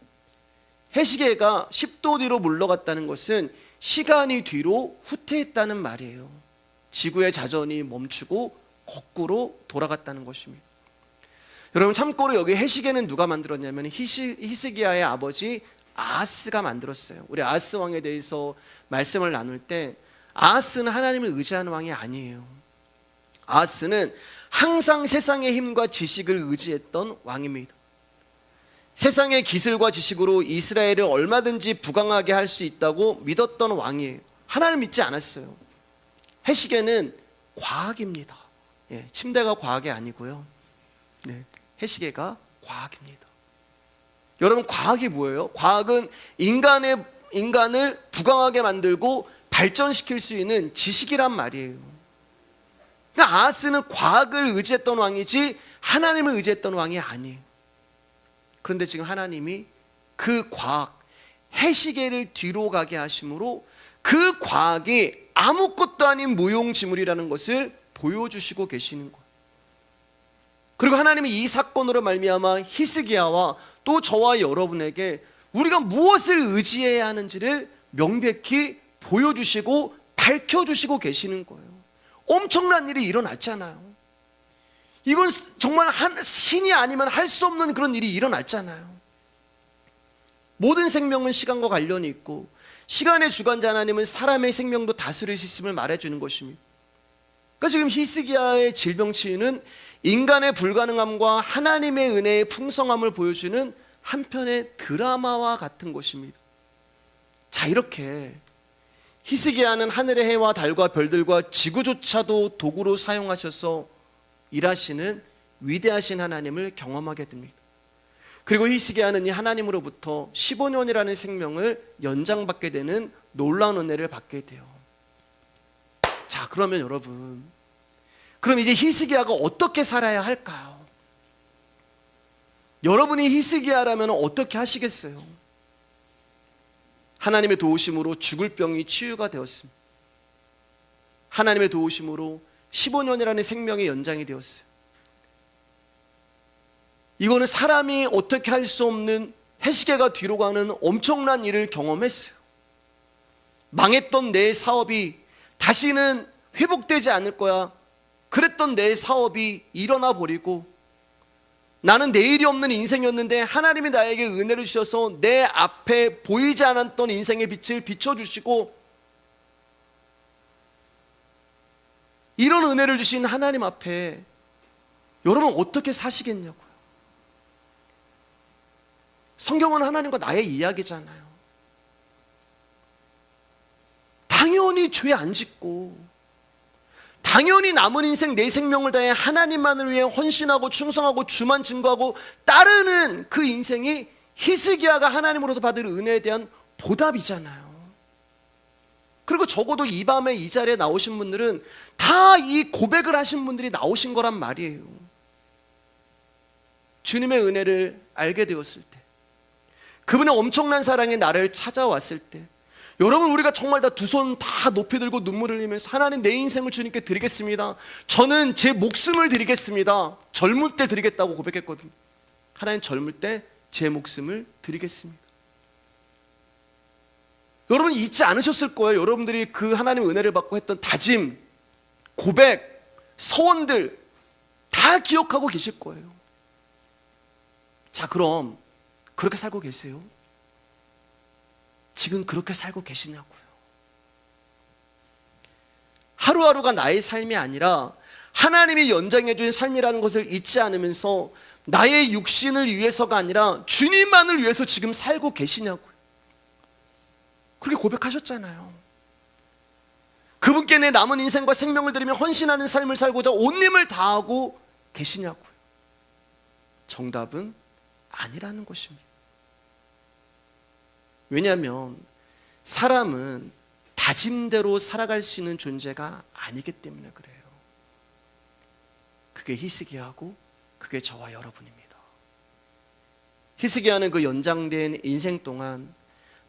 해시계가 10도 뒤로 물러갔다는 것은 시간이 뒤로 후퇴했다는 말이에요. 지구의 자전이 멈추고 거꾸로 돌아갔다는 것입니다. 여러분, 참고로 여기 해시계는 누가 만들었냐면 히스기야의 아버지 아하스가 만들었어요. 우리 아하스 왕에 대해서 말씀을 나눌 때 아하스는 하나님을 의지하는 왕이 아니에요. 아하스는 항상 세상의 힘과 지식을 의지했던 왕입니다. 세상의 기술과 지식으로 이스라엘을 얼마든지 부강하게 할 수 있다고 믿었던 왕이에요. 하나님을 믿지 않았어요. 해시계는 과학입니다. 침대가 과학이 아니고요. 해시계가 과학입니다. 여러분, 과학이 뭐예요? 과학은 인간을 부강하게 만들고 발전시킬 수 있는 지식이란 말이에요. 그러니까 아하스는 과학을 의지했던 왕이지 하나님을 의지했던 왕이 아니에요. 그런데 지금 하나님이 그 과학, 해시계를 뒤로 가게 하심으로 그 과학이 아무것도 아닌 무용지물이라는 것을 보여주시고 계시는 거예요. 그리고 하나님이 이 사건으로 말미암아 히스기야와 또 저와 여러분에게 우리가 무엇을 의지해야 하는지를 명백히 보여주시고 밝혀주시고 계시는 거예요. 엄청난 일이 일어났잖아요. 이건 정말 신이 아니면 할 수 없는 그런 일이 일어났잖아요. 모든 생명은 시간과 관련이 있고 시간의 주관자 하나님은 사람의 생명도 다스릴 수 있음을 말해주는 것입니다. 그러니까 지금 히스기야의 질병 치유는 인간의 불가능함과 하나님의 은혜의 풍성함을 보여주는 한편의 드라마와 같은 것입니다. 자, 이렇게 히스기야는 하늘의 해와 달과 별들과 지구조차도 도구로 사용하셔서 일하시는 위대하신 하나님을 경험하게 됩니다. 그리고 히스기야는 이 하나님으로부터 15년이라는 생명을 연장받게 되는 놀라운 은혜를 받게 돼요. 자, 그러면 여러분, 그럼 이제 히스기야가 어떻게 살아야 할까요? 여러분이 히스기야라면 어떻게 하시겠어요? 하나님의 도우심으로 죽을 병이 치유가 되었습니다. 하나님의 도우심으로 15년이라는 생명의 연장이 되었어요. 이거는 사람이 어떻게 할 수 없는 해시계가 뒤로 가는 엄청난 일을 경험했어요. 망했던 내 사업이 다시는 회복되지 않을 거야. 그랬던 내 사업이 일어나 버리고, 나는 내일이 없는 인생이었는데 하나님이 나에게 은혜를 주셔서 내 앞에 보이지 않았던 인생의 빛을 비춰주시고, 이런 은혜를 주신 하나님 앞에 여러분 어떻게 사시겠냐고요. 성경은 하나님과 나의 이야기잖아요. 당연히 죄 안 짓고, 당연히 남은 인생 내 생명을 다해 하나님만을 위해 헌신하고 충성하고 주만 증거하고 따르는 그 인생이 히스기야가 하나님으로부터 받을 은혜에 대한 보답이잖아요. 그리고 적어도 이 밤에 이 자리에 나오신 분들은 다 이 고백을 하신 분들이 나오신 거란 말이에요. 주님의 은혜를 알게 되었을 때, 그분의 엄청난 사랑이 나를 찾아왔을 때, 여러분, 우리가 정말 다 두 손 다 높이 들고 눈물을 흘리면서 하나님, 내 인생을 주님께 드리겠습니다. 저는 제 목숨을 드리겠습니다. 젊을 때 드리겠다고 고백했거든요. 하나님, 젊을 때 제 목숨을 드리겠습니다. 여러분 잊지 않으셨을 거예요. 여러분들이 그 하나님의 은혜를 받고 했던 다짐, 고백, 서원들 다 기억하고 계실 거예요. 자, 그럼 그렇게 살고 계세요? 지금 그렇게 살고 계시냐고요. 하루하루가 나의 삶이 아니라 하나님이 연장해 준 삶이라는 것을 잊지 않으면서 나의 육신을 위해서가 아니라 주님만을 위해서 지금 살고 계시냐고요. 그렇게 고백하셨잖아요. 그분께 내 남은 인생과 생명을 드리며 헌신하는 삶을 살고자 온 힘을 다하고 계시냐고요. 정답은 아니라는 것입니다. 왜냐하면 사람은 다짐대로 살아갈 수 있는 존재가 아니기 때문에 그래요. 그게 히스기야하고 그게 저와 여러분입니다. 히스기야는 그 연장된 인생 동안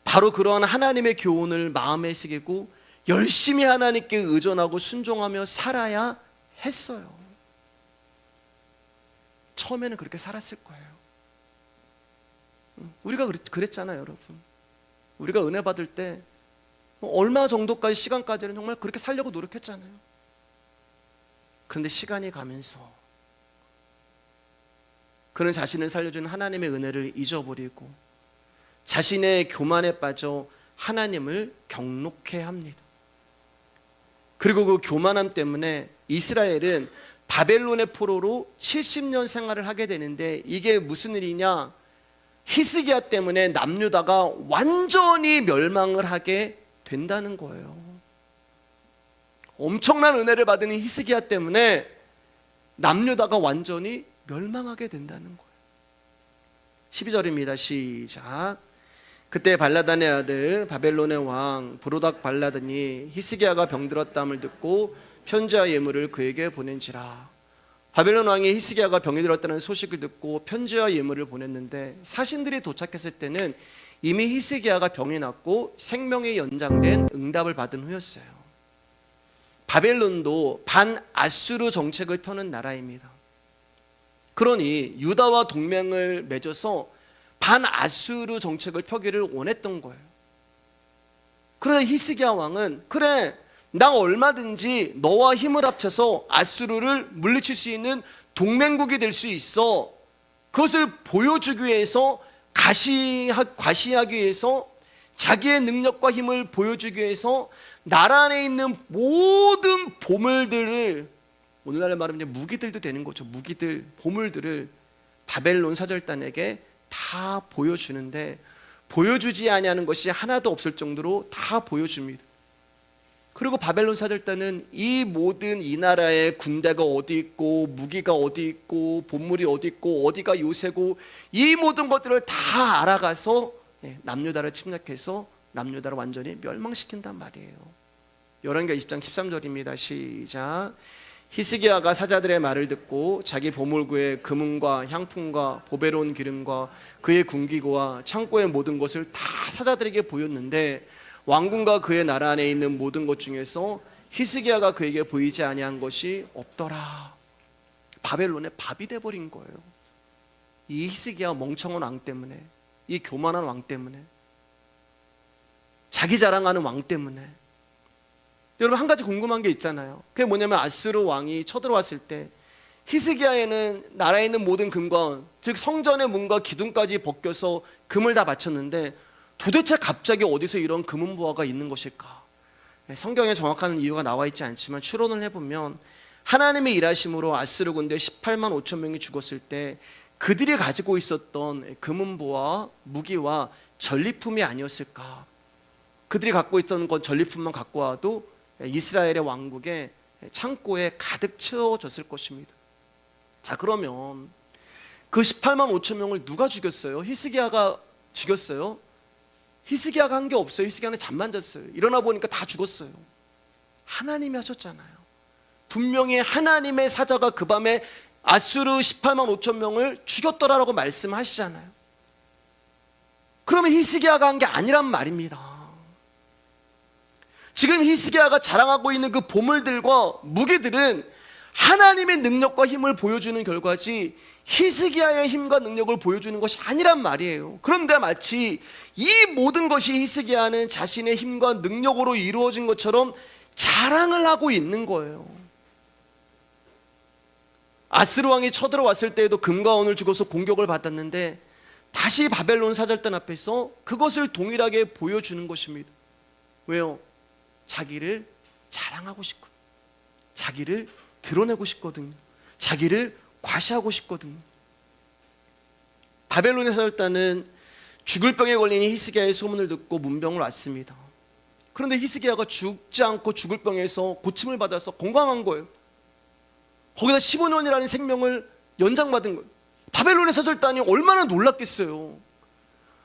바로 그러한 하나님의 교훈을 마음에 새기고 열심히 하나님께 의존하고 순종하며 살아야 했어요. 처음에는 그렇게 살았을 거예요. 우리가 그랬잖아요, 여러분. 우리가 은혜 받을 때 얼마 정도까지 시간까지는 정말 그렇게 살려고 노력했잖아요. 그런데 시간이 가면서 그는 자신을 살려주는 하나님의 은혜를 잊어버리고 자신의 교만에 빠져 하나님을 경록해 합니다. 그리고 그 교만함 때문에 이스라엘은 바벨론의 포로로 70년 생활을 하게 되는데, 이게 무슨 일이냐? 히스기야 때문에 남유다가 완전히 멸망을 하게 된다는 거예요. 엄청난 은혜를 받은 히스기야 때문에 남유다가 완전히 멸망하게 된다는 거예요. 12절입니다. 시작. 그때 발라단의 아들 바벨론의 왕 브로닥 발라단이 히스기야가 병들었다함을 듣고 편지와 예물을 그에게 보낸지라. 바벨론 왕이 히스기야가 병이 들었다는 소식을 듣고 편지와 예물을 보냈는데, 사신들이 도착했을 때는 이미 히스기야가 병이 났고 생명이 연장된 응답을 받은 후였어요. 바벨론도 반아수르 정책을 펴는 나라입니다. 그러니 유다와 동맹을 맺어서 반아수르 정책을 펴기를 원했던 거예요. 그래서 히스기야 왕은, 그래, 나 얼마든지 너와 힘을 합쳐서 아수르를 물리칠 수 있는 동맹국이 될 수 있어. 그것을 보여주기 위해서, 과시하기 위해서, 자기의 능력과 힘을 보여주기 위해서 나라 안에 있는 모든 보물들을, 오늘날의 말하면 무기들도 되는 거죠. 무기들, 보물들을 바벨론 사절단에게 다 보여주는데, 보여주지 아니하는 것이 하나도 없을 정도로 다 보여줍니다. 그리고 바벨론 사절단은 이 모든 이 나라의 군대가 어디 있고 무기가 어디 있고 보물이 어디 있고 어디가 요새고 이 모든 것들을 다 알아가서 남유다를 침략해서 남유다를 완전히 멸망시킨단 말이에요. 열왕기하 20장 13절입니다. 시작. 히스기야가 사자들의 말을 듣고 자기 보물구에 금은과 향품과 보배로운 기름과 그의 군기구와 창고의 모든 것을 다 사자들에게 보였는데 왕궁과 그의 나라 안에 있는 모든 것 중에서 히스기야가 그에게 보이지 아니한 것이 없더라. 바벨론의 밥이 돼버린 거예요. 이 히스기야 멍청한 왕 때문에, 이 교만한 왕 때문에, 자기 자랑하는 왕 때문에. 여러분, 한 가지 궁금한 게 있잖아요. 그게 뭐냐면 아스루 왕이 쳐들어왔을 때 히스기야에는 나라에 있는 모든 금관, 즉 성전의 문과 기둥까지 벗겨서 금을 다 바쳤는데 도대체 갑자기 어디서 이런 금은보화가 있는 것일까? 성경에 정확한 이유가 나와 있지 않지만 추론을 해보면 하나님의 일하심으로 아스루 군대 18만 5천 명이 죽었을 때 그들이 가지고 있었던 금은보화, 무기와 전리품이 아니었을까? 그들이 갖고 있던 건 전리품만 갖고 와도 이스라엘의 왕국의 창고에 가득 채워졌을 것입니다. 자, 그러면 그 18만 5천 명을 누가 죽였어요? 히스기야가 죽였어요? 히스기야가 한 게 없어요. 히스기야는 잠만 잤어요. 일어나 보니까 다 죽었어요. 하나님이 하셨잖아요. 분명히 하나님의 사자가 그 밤에 아수르 18만 5천 명을 죽였더라라고 말씀하시잖아요. 그러면 히스기야가 한 게 아니란 말입니다. 지금 히스기야가 자랑하고 있는 그 보물들과 무기들은 하나님의 능력과 힘을 보여주는 결과지 히스기야의 힘과 능력을 보여주는 것이 아니란 말이에요. 그런데 마치 이 모든 것이 히스기야는 자신의 힘과 능력으로 이루어진 것처럼 자랑을 하고 있는 거예요. 아스루 왕이 쳐들어왔을 때에도 금과 은을 주고서 공격을 받았는데 다시 바벨론 사절단 앞에서 그것을 동일하게 보여주는 것입니다. 왜요? 자기를 자랑하고 싶거든요. 자기를 드러내고 싶거든요. 자기를 과시하고 싶거든요. 바벨론의 사절단은 죽을 병에 걸린 히스기야의 소문을 듣고 문병을 왔습니다. 그런데 히스기야가 죽지 않고 죽을 병에서 고침을 받아서 건강한 거예요. 거기다 15년이라는 생명을 연장받은 거예요. 바벨론의 사절단이 얼마나 놀랐겠어요.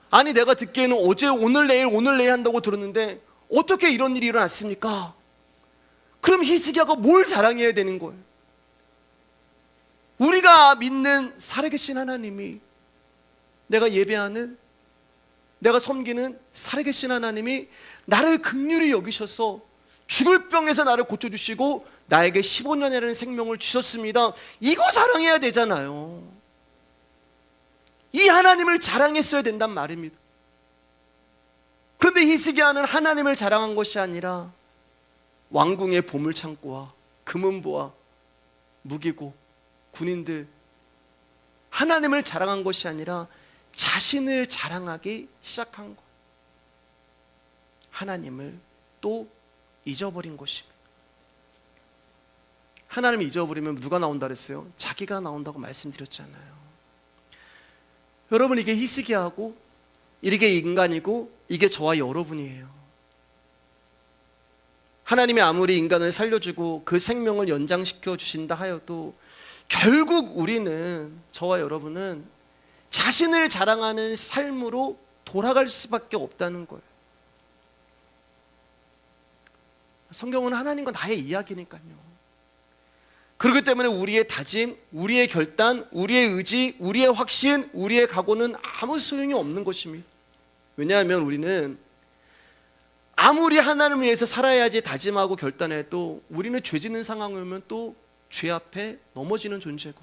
아니, 내가 듣기에는 어제 오늘 내일 한다고 들었는데 어떻게 이런 일이 일어났습니까? 그럼 히스기야가 뭘 자랑해야 되는 거예요? 우리가 믿는 살아계신 하나님이, 내가 예배하는, 내가 섬기는 살아계신 하나님이 나를 긍휼히 여기셔서 죽을 병에서 나를 고쳐주시고 나에게 15년이라는 생명을 주셨습니다. 이거 자랑해야 되잖아요. 이 하나님을 자랑했어야 된단 말입니다. 그런데 히스기야는 하나님을 자랑한 것이 아니라 왕궁의 보물창고와 금은보화, 무기고, 군인들, 하나님을 자랑한 것이 아니라 자신을 자랑하기 시작한 거예요. 하나님을 또 잊어버린 것입니다. 하나님을 잊어버리면 누가 나온다 그랬어요? 자기가 나온다고 말씀드렸잖아요. 여러분, 이게 히스기야하고 이게 인간이고 이게 저와 여러분이에요. 하나님이 아무리 인간을 살려주고 그 생명을 연장시켜 주신다 하여도 결국 우리는, 저와 여러분은 자신을 자랑하는 삶으로 돌아갈 수밖에 없다는 거예요. 성경은 하나님과 나의 이야기니까요. 그렇기 때문에 우리의 다짐, 우리의 결단, 우리의 의지, 우리의 확신, 우리의 각오는 아무 소용이 없는 것입니다. 왜냐하면 우리는 아무리 하나님을 위해서 살아야지 다짐하고 결단해도 우리는 죄 짓는 상황이 오면 또 죄 앞에 넘어지는 존재고,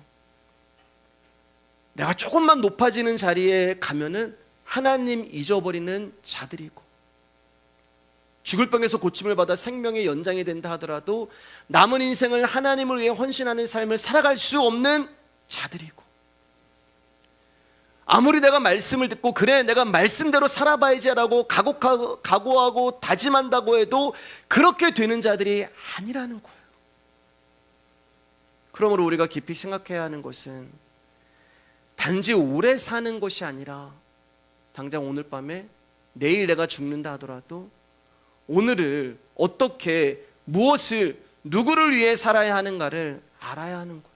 내가 조금만 높아지는 자리에 가면은 하나님 잊어버리는 자들이고, 죽을 병에서 고침을 받아 생명의 연장이 된다 하더라도 남은 인생을 하나님을 위해 헌신하는 삶을 살아갈 수 없는 자들이고, 아무리 내가 말씀을 듣고 그래 내가 말씀대로 살아봐야지라고 각오하고 다짐한다고 해도 그렇게 되는 자들이 아니라는 거예요. 그러므로 우리가 깊이 생각해야 하는 것은 단지 오래 사는 것이 아니라 당장 오늘 밤에 내일 내가 죽는다 하더라도 오늘을 어떻게, 무엇을, 누구를 위해 살아야 하는가를 알아야 하는 거예요.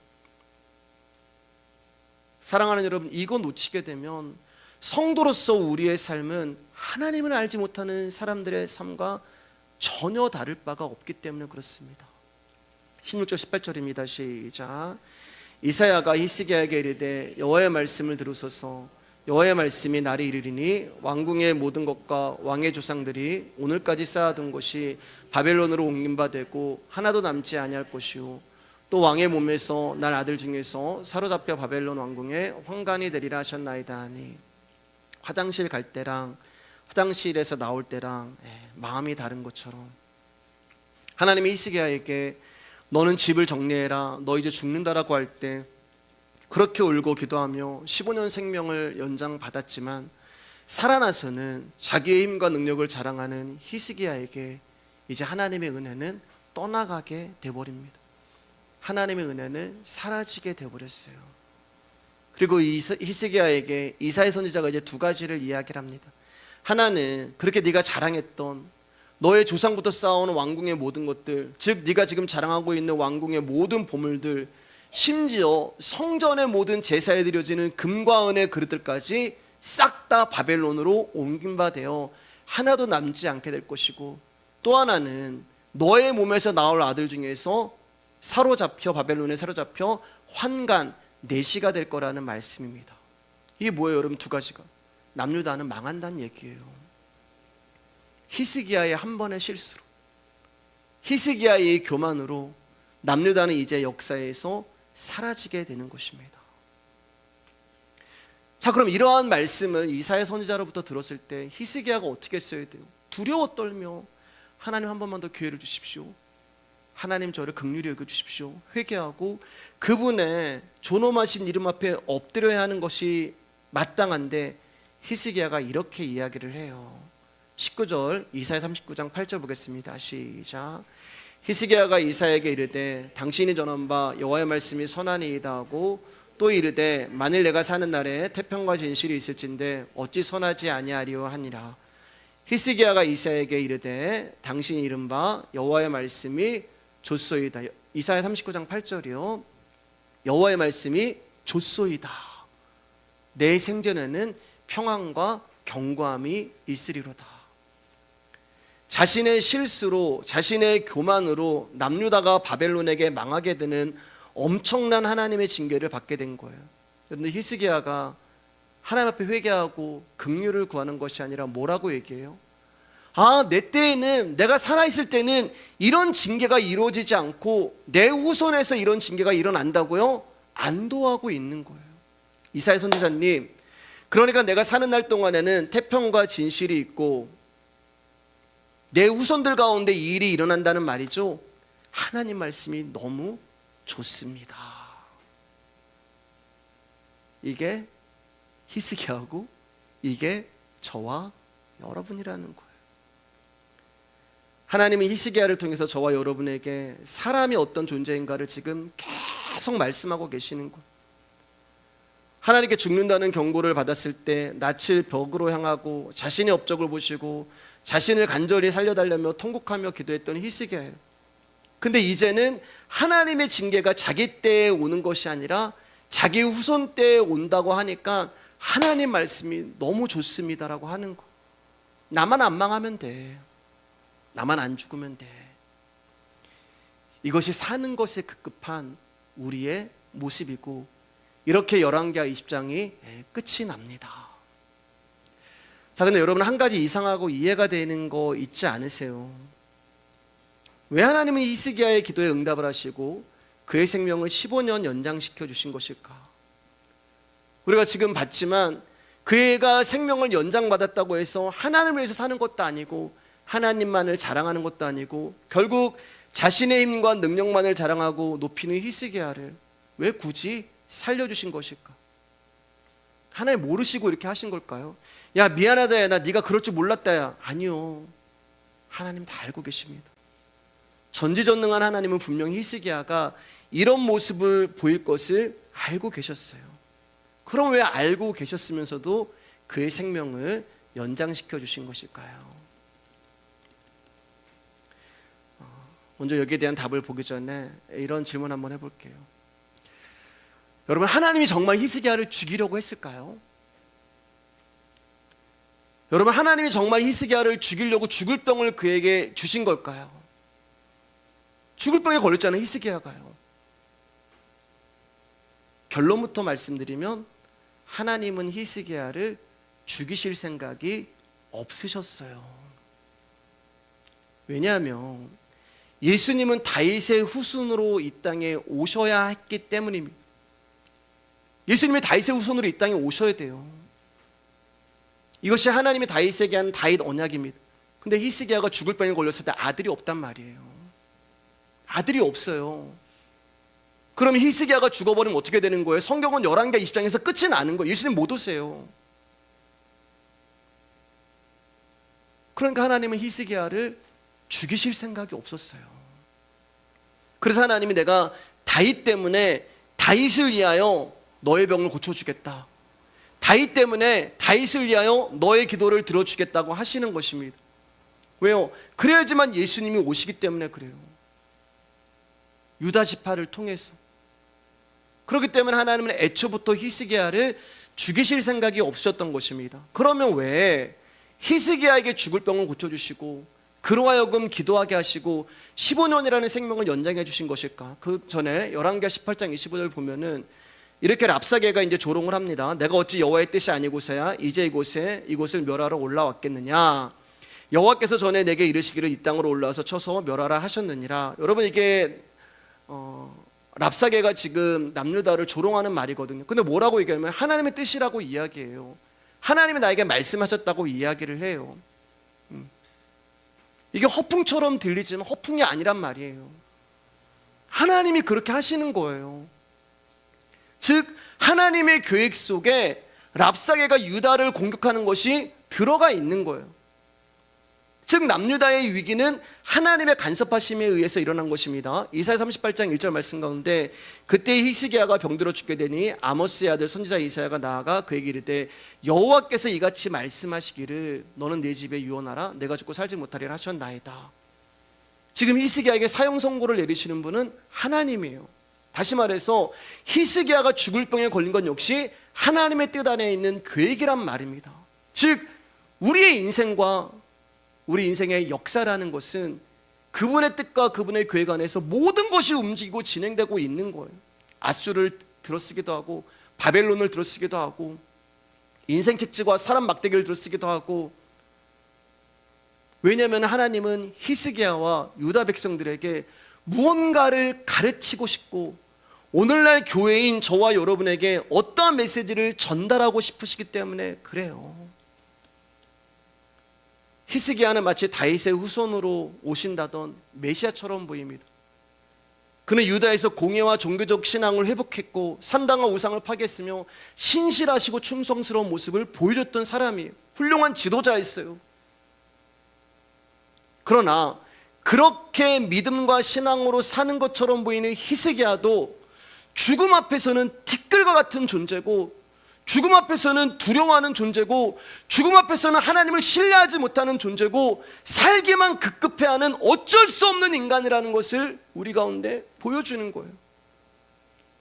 사랑하는 여러분, 이거 놓치게 되면 성도로서 우리의 삶은 하나님을 알지 못하는 사람들의 삶과 전혀 다를 바가 없기 때문에 그렇습니다. 16절 18절입니다. 시작. 이사야가 히스기야에게 이르되 여호와의 말씀을 들으소서. 여호와의 말씀이 날이 이르리니 왕궁의 모든 것과 왕의 조상들이 오늘까지 쌓아둔 것이 바벨론으로 옮긴 바 되고 하나도 남지 아니할 것이요 또 왕의 몸에서 날 아들 중에서 사로잡혀 바벨론 왕궁에 환관이 되리라 하셨나이다 하니, 화장실 갈 때랑 화장실에서 나올 때랑 마음이 다른 것처럼 하나님이 히스기야에게 너는 집을 정리해라, 너 이제 죽는다라고 할 때 그렇게 울고 기도하며 15년 생명을 연장받았지만 살아나서는 자기의 힘과 능력을 자랑하는 히스기야에게 이제 하나님의 은혜는 떠나가게 되어버립니다. 하나님의 은혜는 사라지게 되어버렸어요. 그리고 히스기야에게 이사야 선지자가 이제 두 가지를 이야기를 합니다. 하나는 그렇게 네가 자랑했던 너의 조상부터 쌓아온 왕궁의 모든 것들, 즉 네가 지금 자랑하고 있는 왕궁의 모든 보물들, 심지어 성전의 모든 제사에 드려지는 금과 은의 그릇들까지 싹 다 바벨론으로 옮긴 바 되어 하나도 남지 않게 될 것이고, 또 하나는 너의 몸에서 나올 아들 중에서 바벨론에 사로잡혀 환관 내시가 될 거라는 말씀입니다. 이게 뭐예요 여러분? 두 가지가 남유다는 망한다는 얘기예요. 히스기야의 한 번의 실수로, 히스기야의 교만으로 남유다는 이제 역사에서 사라지게 되는 것입니다. 자, 그럼 이러한 말씀을 이사야 선지자로부터 들었을 때 히스기야가 어떻게 써야 돼요? 두려워 떨며 하나님 한 번만 더 기회를 주십시오. 하나님 저를 긍휼히 여겨 주십시오. 회개하고 그분의 존엄하신 이름 앞에 엎드려야 하는 것이 마땅한데, 히스기야가 이렇게 이야기를 해요. 19절 이사야 39장 8절 보겠습니다. 시작. 히스기야가 이사야에게 이르되 당신이 전한 바 여호와의 말씀이 선하니이다 하고 또 이르되 만일 내가 사는 날에 태평과 진실이 있을진데 어찌 선하지 아니하리요 하니라. 히스기야가 이사야에게 이르되 당신이 이른 바 여호와의 말씀이 좋소이다. 이사야 39장 8절이요. 여호와의 말씀이 좋소이다. 내 생전에는 평안과 견고함이 있으리로다. 자신의 실수로, 자신의 교만으로 남유다가 바벨론에게 망하게 되는 엄청난 하나님의 징계를 받게 된 거예요. 그런데 히스기야가 하나님 앞에 회개하고 긍휼을 구하는 것이 아니라 뭐라고 얘기해요? 내 때에는, 내가 살아있을 때는 이런 징계가 이루어지지 않고 내 후손에서 이런 징계가 일어난다고요? 안도하고 있는 거예요. 이사야 선지자님, 그러니까 내가 사는 날 동안에는 태평과 진실이 있고 내 후손들 가운데 이 일이 일어난다는 말이죠. 하나님 말씀이 너무 좋습니다. 이게 히스기야하고 이게 저와 여러분이라는 거예요. 하나님은 히스기야를 통해서 저와 여러분에게 사람이 어떤 존재인가를 지금 계속 말씀하고 계시는 거예요. 하나님께 죽는다는 경고를 받았을 때 낯을 벽으로 향하고 자신의 업적을 보시고 자신을 간절히 살려달라며 통곡하며 기도했던 히스기야예요. 근데 이제는 하나님의 징계가 자기 때에 오는 것이 아니라 자기 후손 때에 온다고 하니까 하나님 말씀이 너무 좋습니다라고 하는 거. 나만 안 망하면 돼. 나만 안 죽으면 돼. 이것이 사는 것에 급급한 우리의 모습이고, 이렇게 열왕기하 20장이 끝이 납니다. 자, 근데 여러분 한 가지 이상하고 이해가 되는 거 있지 않으세요? 왜 하나님은 히스기야의 기도에 응답을 하시고 그의 생명을 15년 연장시켜 주신 것일까? 우리가 지금 봤지만 그가 생명을 연장받았다고 해서 하나님을 위해서 사는 것도 아니고 하나님만을 자랑하는 것도 아니고 결국 자신의 힘과 능력만을 자랑하고 높이는 히스기야를 왜 굳이 살려주신 것일까? 하나님 모르시고 이렇게 하신 걸까요? 야 미안하다 야 나 네가 그럴 줄 몰랐다 야. 아니요, 하나님 다 알고 계십니다. 전지전능한 하나님은 분명히 히스기야가 이런 모습을 보일 것을 알고 계셨어요. 그럼 왜 알고 계셨으면서도 그의 생명을 연장시켜 주신 것일까요? 먼저 여기에 대한 답을 보기 전에 이런 질문 한번 해볼게요. 여러분, 하나님이 정말 히스기야를 죽이려고 했을까요? 여러분, 하나님이 정말 히스기야를 죽이려고 죽을 병을 그에게 주신 걸까요? 죽을 병에 걸렸잖아요, 히스기야가요. 결론부터 말씀드리면 하나님은 히스기야를 죽이실 생각이 없으셨어요. 왜냐하면 예수님은 다윗의 후손으로 이 땅에 오셔야 했기 때문입니다. 예수님이 다윗의 후손으로 이 땅에 오셔야 돼요. 이것이 하나님이 다윗에게 한 다윗 언약입니다. 근데 히스기야가 죽을 병에 걸렸을 때 아들이 없단 말이에요. 아들이 없어요. 그러면 히스기야가 죽어버리면 어떻게 되는 거예요? 성경은 11개 20장에서 끝이 나는 거예요. 예수님 못 오세요. 그러니까 하나님은 히스기야를 죽이실 생각이 없었어요. 그래서 하나님이 내가 다윗 때문에 다윗을 위하여 너의 병을 고쳐주겠다, 다윗 때문에 다윗을 위하여 너의 기도를 들어주겠다고 하시는 것입니다. 왜요? 그래야지만 예수님이 오시기 때문에 그래요. 유다 지파를 통해서. 그렇기 때문에 하나님은 애초부터 히스기야를 죽이실 생각이 없으셨던 것입니다. 그러면 왜 히스기야에게 죽을 병을 고쳐주시고 그로 하여금 기도하게 하시고 15년이라는 생명을 연장해 주신 것일까? 그 전에 11개 18장 25절 보면은 이렇게 랍사게가 이제 조롱을 합니다. 내가 어찌 여호와의 뜻이 아니고서야 이제 이곳을 멸하러 올라왔겠느냐? 여호와께서 전에 내게 이르시기를 이 땅으로 올라와서 쳐서 멸하라 하셨느니라. 여러분, 이게 랍사게가 지금 남유다를 조롱하는 말이거든요. 근데 뭐라고 얘기하면 하나님의 뜻이라고 이야기해요. 하나님이 나에게 말씀하셨다고 이야기를 해요. 이게 허풍처럼 들리지만 허풍이 아니란 말이에요. 하나님이 그렇게 하시는 거예요. 즉 하나님의 계획 속에 랍사게가 유다를 공격하는 것이 들어가 있는 거예요. 즉 남유다의 위기는 하나님의 간섭하심에 의해서 일어난 것입니다. 이사야 38장 1절 말씀 가운데 그때 히스기야가 병들어 죽게 되니 아모스의 아들 선지자 이사야가 나아가 그에게 이르되 여호와께서 이같이 말씀하시기를 너는 내 집에 유언하라 내가 죽고 살지 못하리라 하셨나이다. 지금 히스기야에게 사형 선고를 내리시는 분은 하나님이에요. 다시 말해서 히스기야가 죽을 병에 걸린 건 역시 하나님의 뜻 안에 있는 계획이란 말입니다. 즉 우리의 인생과 우리 인생의 역사라는 것은 그분의 뜻과 그분의 계획 안에서 모든 것이 움직이고 진행되고 있는 거예요. 아수를 들어쓰기도 하고 바벨론을 들어쓰기도 하고 인생 책지와 사람 막대기를 들어쓰기도 하고. 왜냐하면 하나님은 히스기야와 유다 백성들에게 무언가를 가르치고 싶고 오늘날 교회인 저와 여러분에게 어떠한 메시지를 전달하고 싶으시기 때문에 그래요. 히스기야는 마치 다윗의 후손으로 오신다던 메시아처럼 보입니다. 그는 유다에서 공예와 종교적 신앙을 회복했고 산당과 우상을 파괴했으며 신실하시고 충성스러운 모습을 보여줬던 사람이에요. 훌륭한 지도자였어요. 그러나 그렇게 믿음과 신앙으로 사는 것처럼 보이는 히스기야도 죽음 앞에서는 티끌과 같은 존재고 죽음 앞에서는 두려워하는 존재고 죽음 앞에서는 하나님을 신뢰하지 못하는 존재고 살기만 급급해하는 어쩔 수 없는 인간이라는 것을 우리 가운데 보여주는 거예요.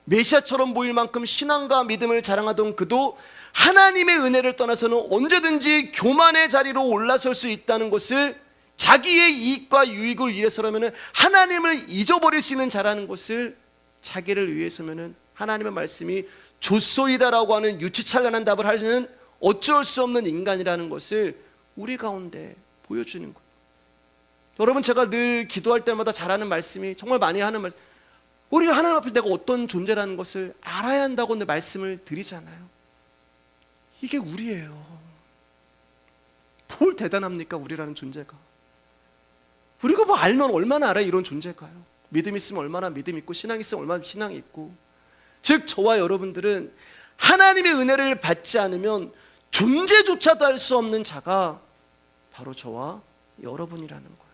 메시아처럼 보일 만큼 신앙과 믿음을 자랑하던 그도 하나님의 은혜를 떠나서는 언제든지 교만의 자리로 올라설 수 있다는 것을, 자기의 이익과 유익을 위해서라면 하나님을 잊어버릴 수 있는 자라는 것을 자기를 위해서면 하나님의 말씀이 좋소이다라고 하는 유치찬란한 답을 하시는 어쩔 수 없는 인간이라는 것을 우리 가운데 보여주는 거예요. 여러분, 제가 늘 기도할 때마다 잘하는 말씀이, 정말 많이 하는 말씀, 우리가 하나님 앞에서 내가 어떤 존재라는 것을 알아야 한다고 늘 말씀을 드리잖아요. 이게 우리예요. 뭘 대단합니까, 우리라는 존재가. 우리가 뭐 알면 얼마나 알아요, 이런 존재가요. 믿음 있으면 얼마나 믿음 있고 신앙 있으면 얼마나 신앙이 있고. 즉 저와 여러분들은 하나님의 은혜를 받지 않으면 존재조차도 할 수 없는 자가 바로 저와 여러분이라는 거예요.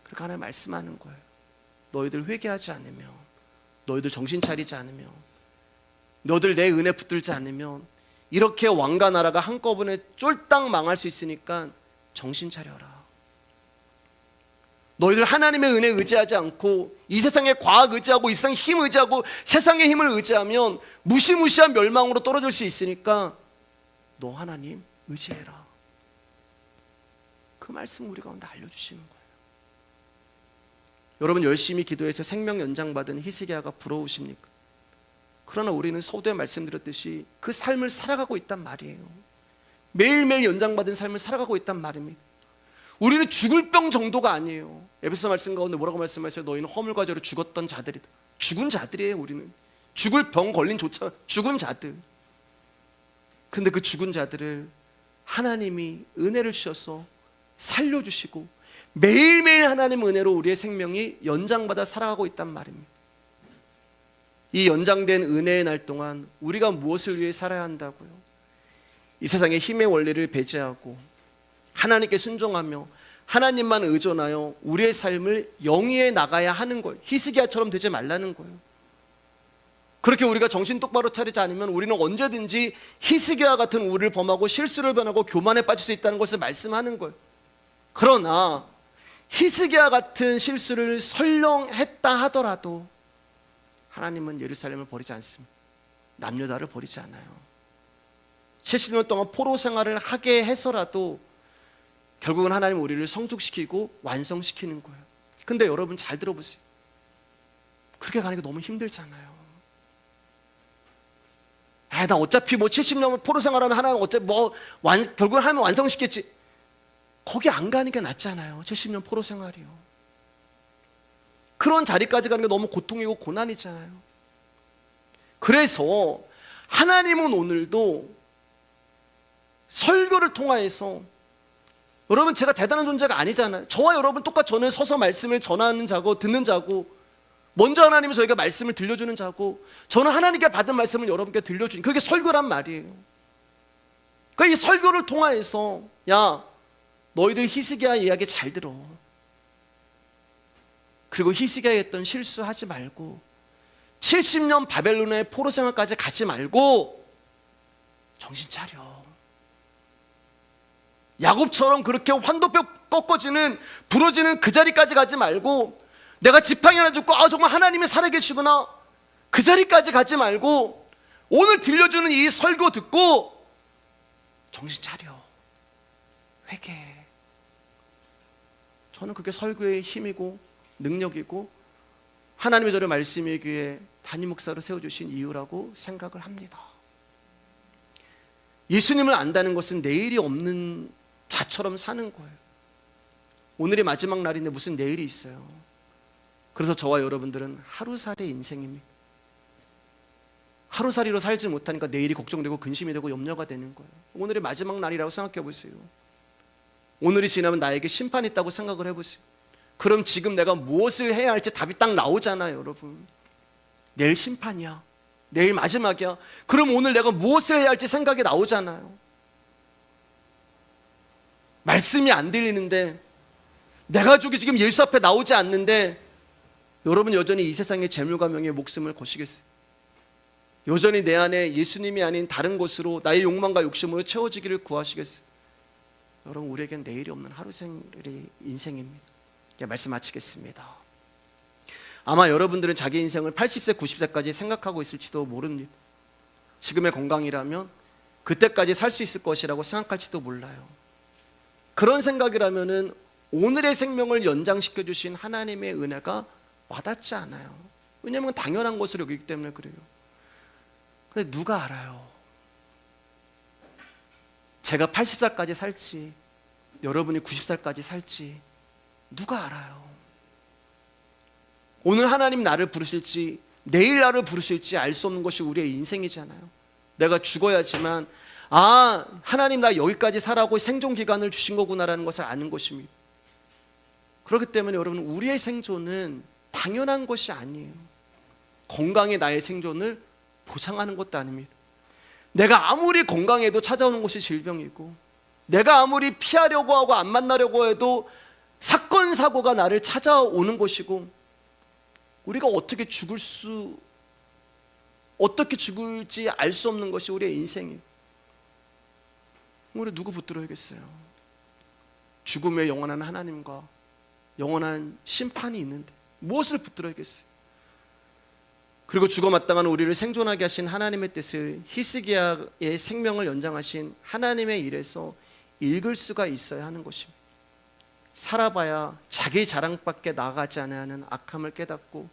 그러니까 하나님 말씀하는 거예요. 너희들 회개하지 않으면, 너희들 정신 차리지 않으면, 너희들 내 은혜 붙들지 않으면 이렇게 왕과 나라가 한꺼번에 쫄딱 망할 수 있으니까 정신 차려라. 너희들 하나님의 은혜 의지하지 않고 이 세상의 과학 의지하고 이 세상의 힘 의지하고 세상의 힘을 의지하면 무시무시한 멸망으로 떨어질 수 있으니까 너 하나님 의지해라. 그 말씀 우리 가운데 알려주시는 거예요. 여러분 열심히 기도해서 생명 연장받은 히스기야가 부러우십니까? 그러나 우리는 서두에 말씀드렸듯이 그 삶을 살아가고 있단 말이에요. 매일매일 연장받은 삶을 살아가고 있단 말입니다. 우리는 죽을 병 정도가 아니에요. 에베소 말씀 가운데 뭐라고 말씀하세요? 너희는 허물과 죄로 죽었던 자들이다. 죽은 자들이에요. 우리는 죽을 병 걸린 조차 죽은 자들. 근데 그 죽은 자들을 하나님이 은혜를 주셔서 살려주시고 매일매일 하나님 은혜로 우리의 생명이 연장받아 살아가고 있단 말입니다. 이 연장된 은혜의 날 동안 우리가 무엇을 위해 살아야 한다고요? 이 세상의 힘의 원리를 배제하고 하나님께 순종하며 하나님만 의존하여 우리의 삶을 영위해 나가야 하는 거예요. 히스기야처럼 되지 말라는 거예요. 그렇게 우리가 정신 똑바로 차리지 않으면 우리는 언제든지 히스기야 같은 우를 범하고 실수를 범하고 교만에 빠질 수 있다는 것을 말씀하는 거예요. 그러나 히스기야 같은 실수를 설령 했다 하더라도 하나님은 예루살렘을 버리지 않습니다. 남유다를 버리지 않아요. 70년 동안 포로 생활을 하게 해서라도 결국은 하나님은 우리를 성숙시키고 완성시키는 거예요. 근데 여러분 잘 들어보세요. 그렇게 가는 게 너무 힘들잖아요. 나 어차피 70년 포로 생활하면 하나님 어차피 결국은 하나님 완성시켰지. 거기 안 가는 게 낫잖아요. 70년 포로 생활이요. 그런 자리까지 가는 게 너무 고통이고 고난이잖아요. 그래서 하나님은 오늘도 설교를 통하여서, 여러분 제가 대단한 존재가 아니잖아요. 저와 여러분 똑같이 저는 서서 말씀을 전하는 자고 듣는 자고, 먼저 하나님이 저희가 말씀을 들려주는 자고, 저는 하나님께 받은 말씀을 여러분께 들려주는, 그게 설교란 말이에요. 그러니까 이 설교를 통하여서 야 너희들 히스기야 이야기 잘 들어. 그리고 히스기야 했던 실수하지 말고 70년 바벨론의 포로 생활까지 가지 말고 정신 차려. 야곱처럼 그렇게 환도뼈 꺾어지는 부러지는 그 자리까지 가지 말고, 내가 지팡이 하나 줬고 정말 하나님이 살아계시구나 그 자리까지 가지 말고 오늘 들려주는 이 설교 듣고 정신 차려. 회개해. 저는 그게 설교의 힘이고 능력이고 하나님의 저를 말씀의 귀에 담임 목사로 세워주신 이유라고 생각을 합니다. 예수님을 안다는 것은 내일이 없는 자처럼 사는 거예요. 오늘이 마지막 날인데 무슨 내일이 있어요. 그래서 저와 여러분들은 하루살이의 인생입니다. 하루살이로 살지 못하니까 내일이 걱정되고 근심이 되고 염려가 되는 거예요. 오늘이 마지막 날이라고 생각해 보세요. 오늘이 지나면 나에게 심판이 있다고 생각을 해보세요. 그럼 지금 내가 무엇을 해야 할지 답이 딱 나오잖아요. 여러분 내일 심판이야, 내일 마지막이야. 그럼 오늘 내가 무엇을 해야 할지 생각이 나오잖아요. 말씀이 안 들리는데, 내 가족이 지금 예수 앞에 나오지 않는데 여러분 여전히 이 세상의 재물과 명예의 목숨을 거시겠어요? 여전히 내 안에 예수님이 아닌 다른 것으로 나의 욕망과 욕심으로 채워지기를 구하시겠어요? 여러분 우리에겐 내일이 없는 하루생일의 인생입니다. 말씀 마치겠습니다. 아마 여러분들은 자기 인생을 80세 90세까지 생각하고 있을지도 모릅니다. 지금의 건강이라면 그때까지 살 수 있을 것이라고 생각할지도 몰라요. 그런 생각이라면은 오늘의 생명을 연장시켜 주신 하나님의 은혜가 와닿지 않아요. 왜냐하면 당연한 것으로 여기기 때문에 그래요. 근데 누가 알아요? 제가 80살까지 살지 여러분이 90살까지 살지 누가 알아요? 오늘 하나님 나를 부르실지 내일 나를 부르실지 알 수 없는 것이 우리의 인생이잖아요. 내가 죽어야지만 하나님 나 여기까지 살아고 생존 기간을 주신 거구나라는 것을 아는 것입니다. 그렇기 때문에 여러분 우리의 생존은 당연한 것이 아니에요. 건강이 나의 생존을 보장하는 것도 아닙니다. 내가 아무리 건강해도 찾아오는 것이 질병이고, 내가 아무리 피하려고 하고 안 만나려고 해도 사건 사고가 나를 찾아오는 것이고, 우리가 어떻게 죽을지 알 수 없는 것이 우리의 인생이에요. 우리 누구 붙들어야겠어요? 죽음의 영원한 하나님과 영원한 심판이 있는데 무엇을 붙들어야겠어요? 그리고 죽어 마땅한 우리를 생존하게 하신 하나님의 뜻을 히스기야의 생명을 연장하신 하나님의 일에서 읽을 수가 있어야 하는 것입니다. 살아봐야 자기 자랑밖에 나아가지 않는 악함을 깨닫고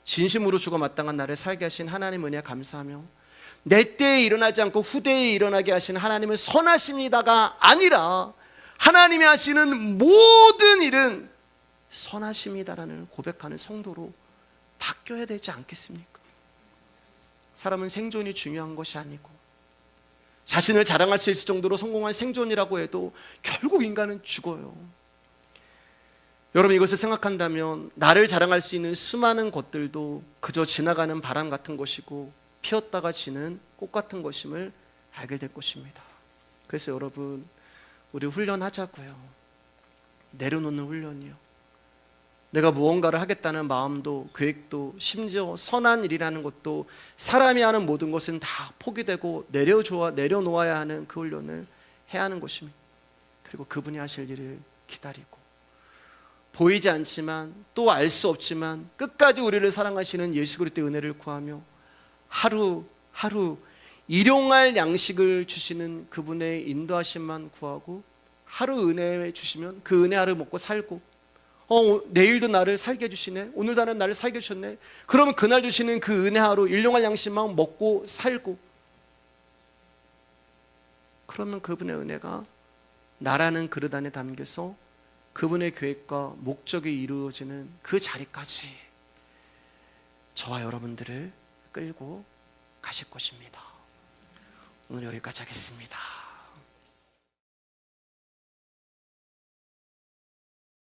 진심으로 죽어 마땅한 나를 살게 하신 하나님 은혜에 감사하며 내 때에 일어나지 않고 후대에 일어나게 하신 하나님은 선하십니다가 아니라 하나님이 하시는 모든 일은 선하십니다라는 고백하는 성도로 바뀌어야 되지 않겠습니까? 사람은 생존이 중요한 것이 아니고 자신을 자랑할 수 있을 정도로 성공한 생존이라고 해도 결국 인간은 죽어요. 여러분 이것을 생각한다면 나를 자랑할 수 있는 수많은 것들도 그저 지나가는 바람 같은 것이고 피었다가 지는 꽃 같은 것임을 알게 될 것입니다. 그래서 여러분 우리 훈련하자고요. 내려놓는 훈련이요. 내가 무언가를 하겠다는 마음도 계획도 심지어 선한 일이라는 것도 사람이 하는 모든 것은 다 포기되고 내려놓아야 하는 그 훈련을 해야 하는 것입니다. 그리고 그분이 하실 일을 기다리고 보이지 않지만 또 알 수 없지만 끝까지 우리를 사랑하시는 예수 그리스도의 은혜를 구하며 하루하루 일용할 양식을 주시는 그분의 인도하심만 구하고 하루 은혜 주시면 그 은혜 하루 먹고 살고 내일도 나를 살게 해주시네, 오늘도 하나님 나를 살게 해주셨네, 그러면 그날 주시는 그 은혜 하루 일용할 양식만 먹고 살고, 그러면 그분의 은혜가 나라는 그릇 안에 담겨서 그분의 계획과 목적이 이루어지는 그 자리까지 저와 여러분들을 끌고 가실 것입니다. 오늘 여기까지 하겠습니다.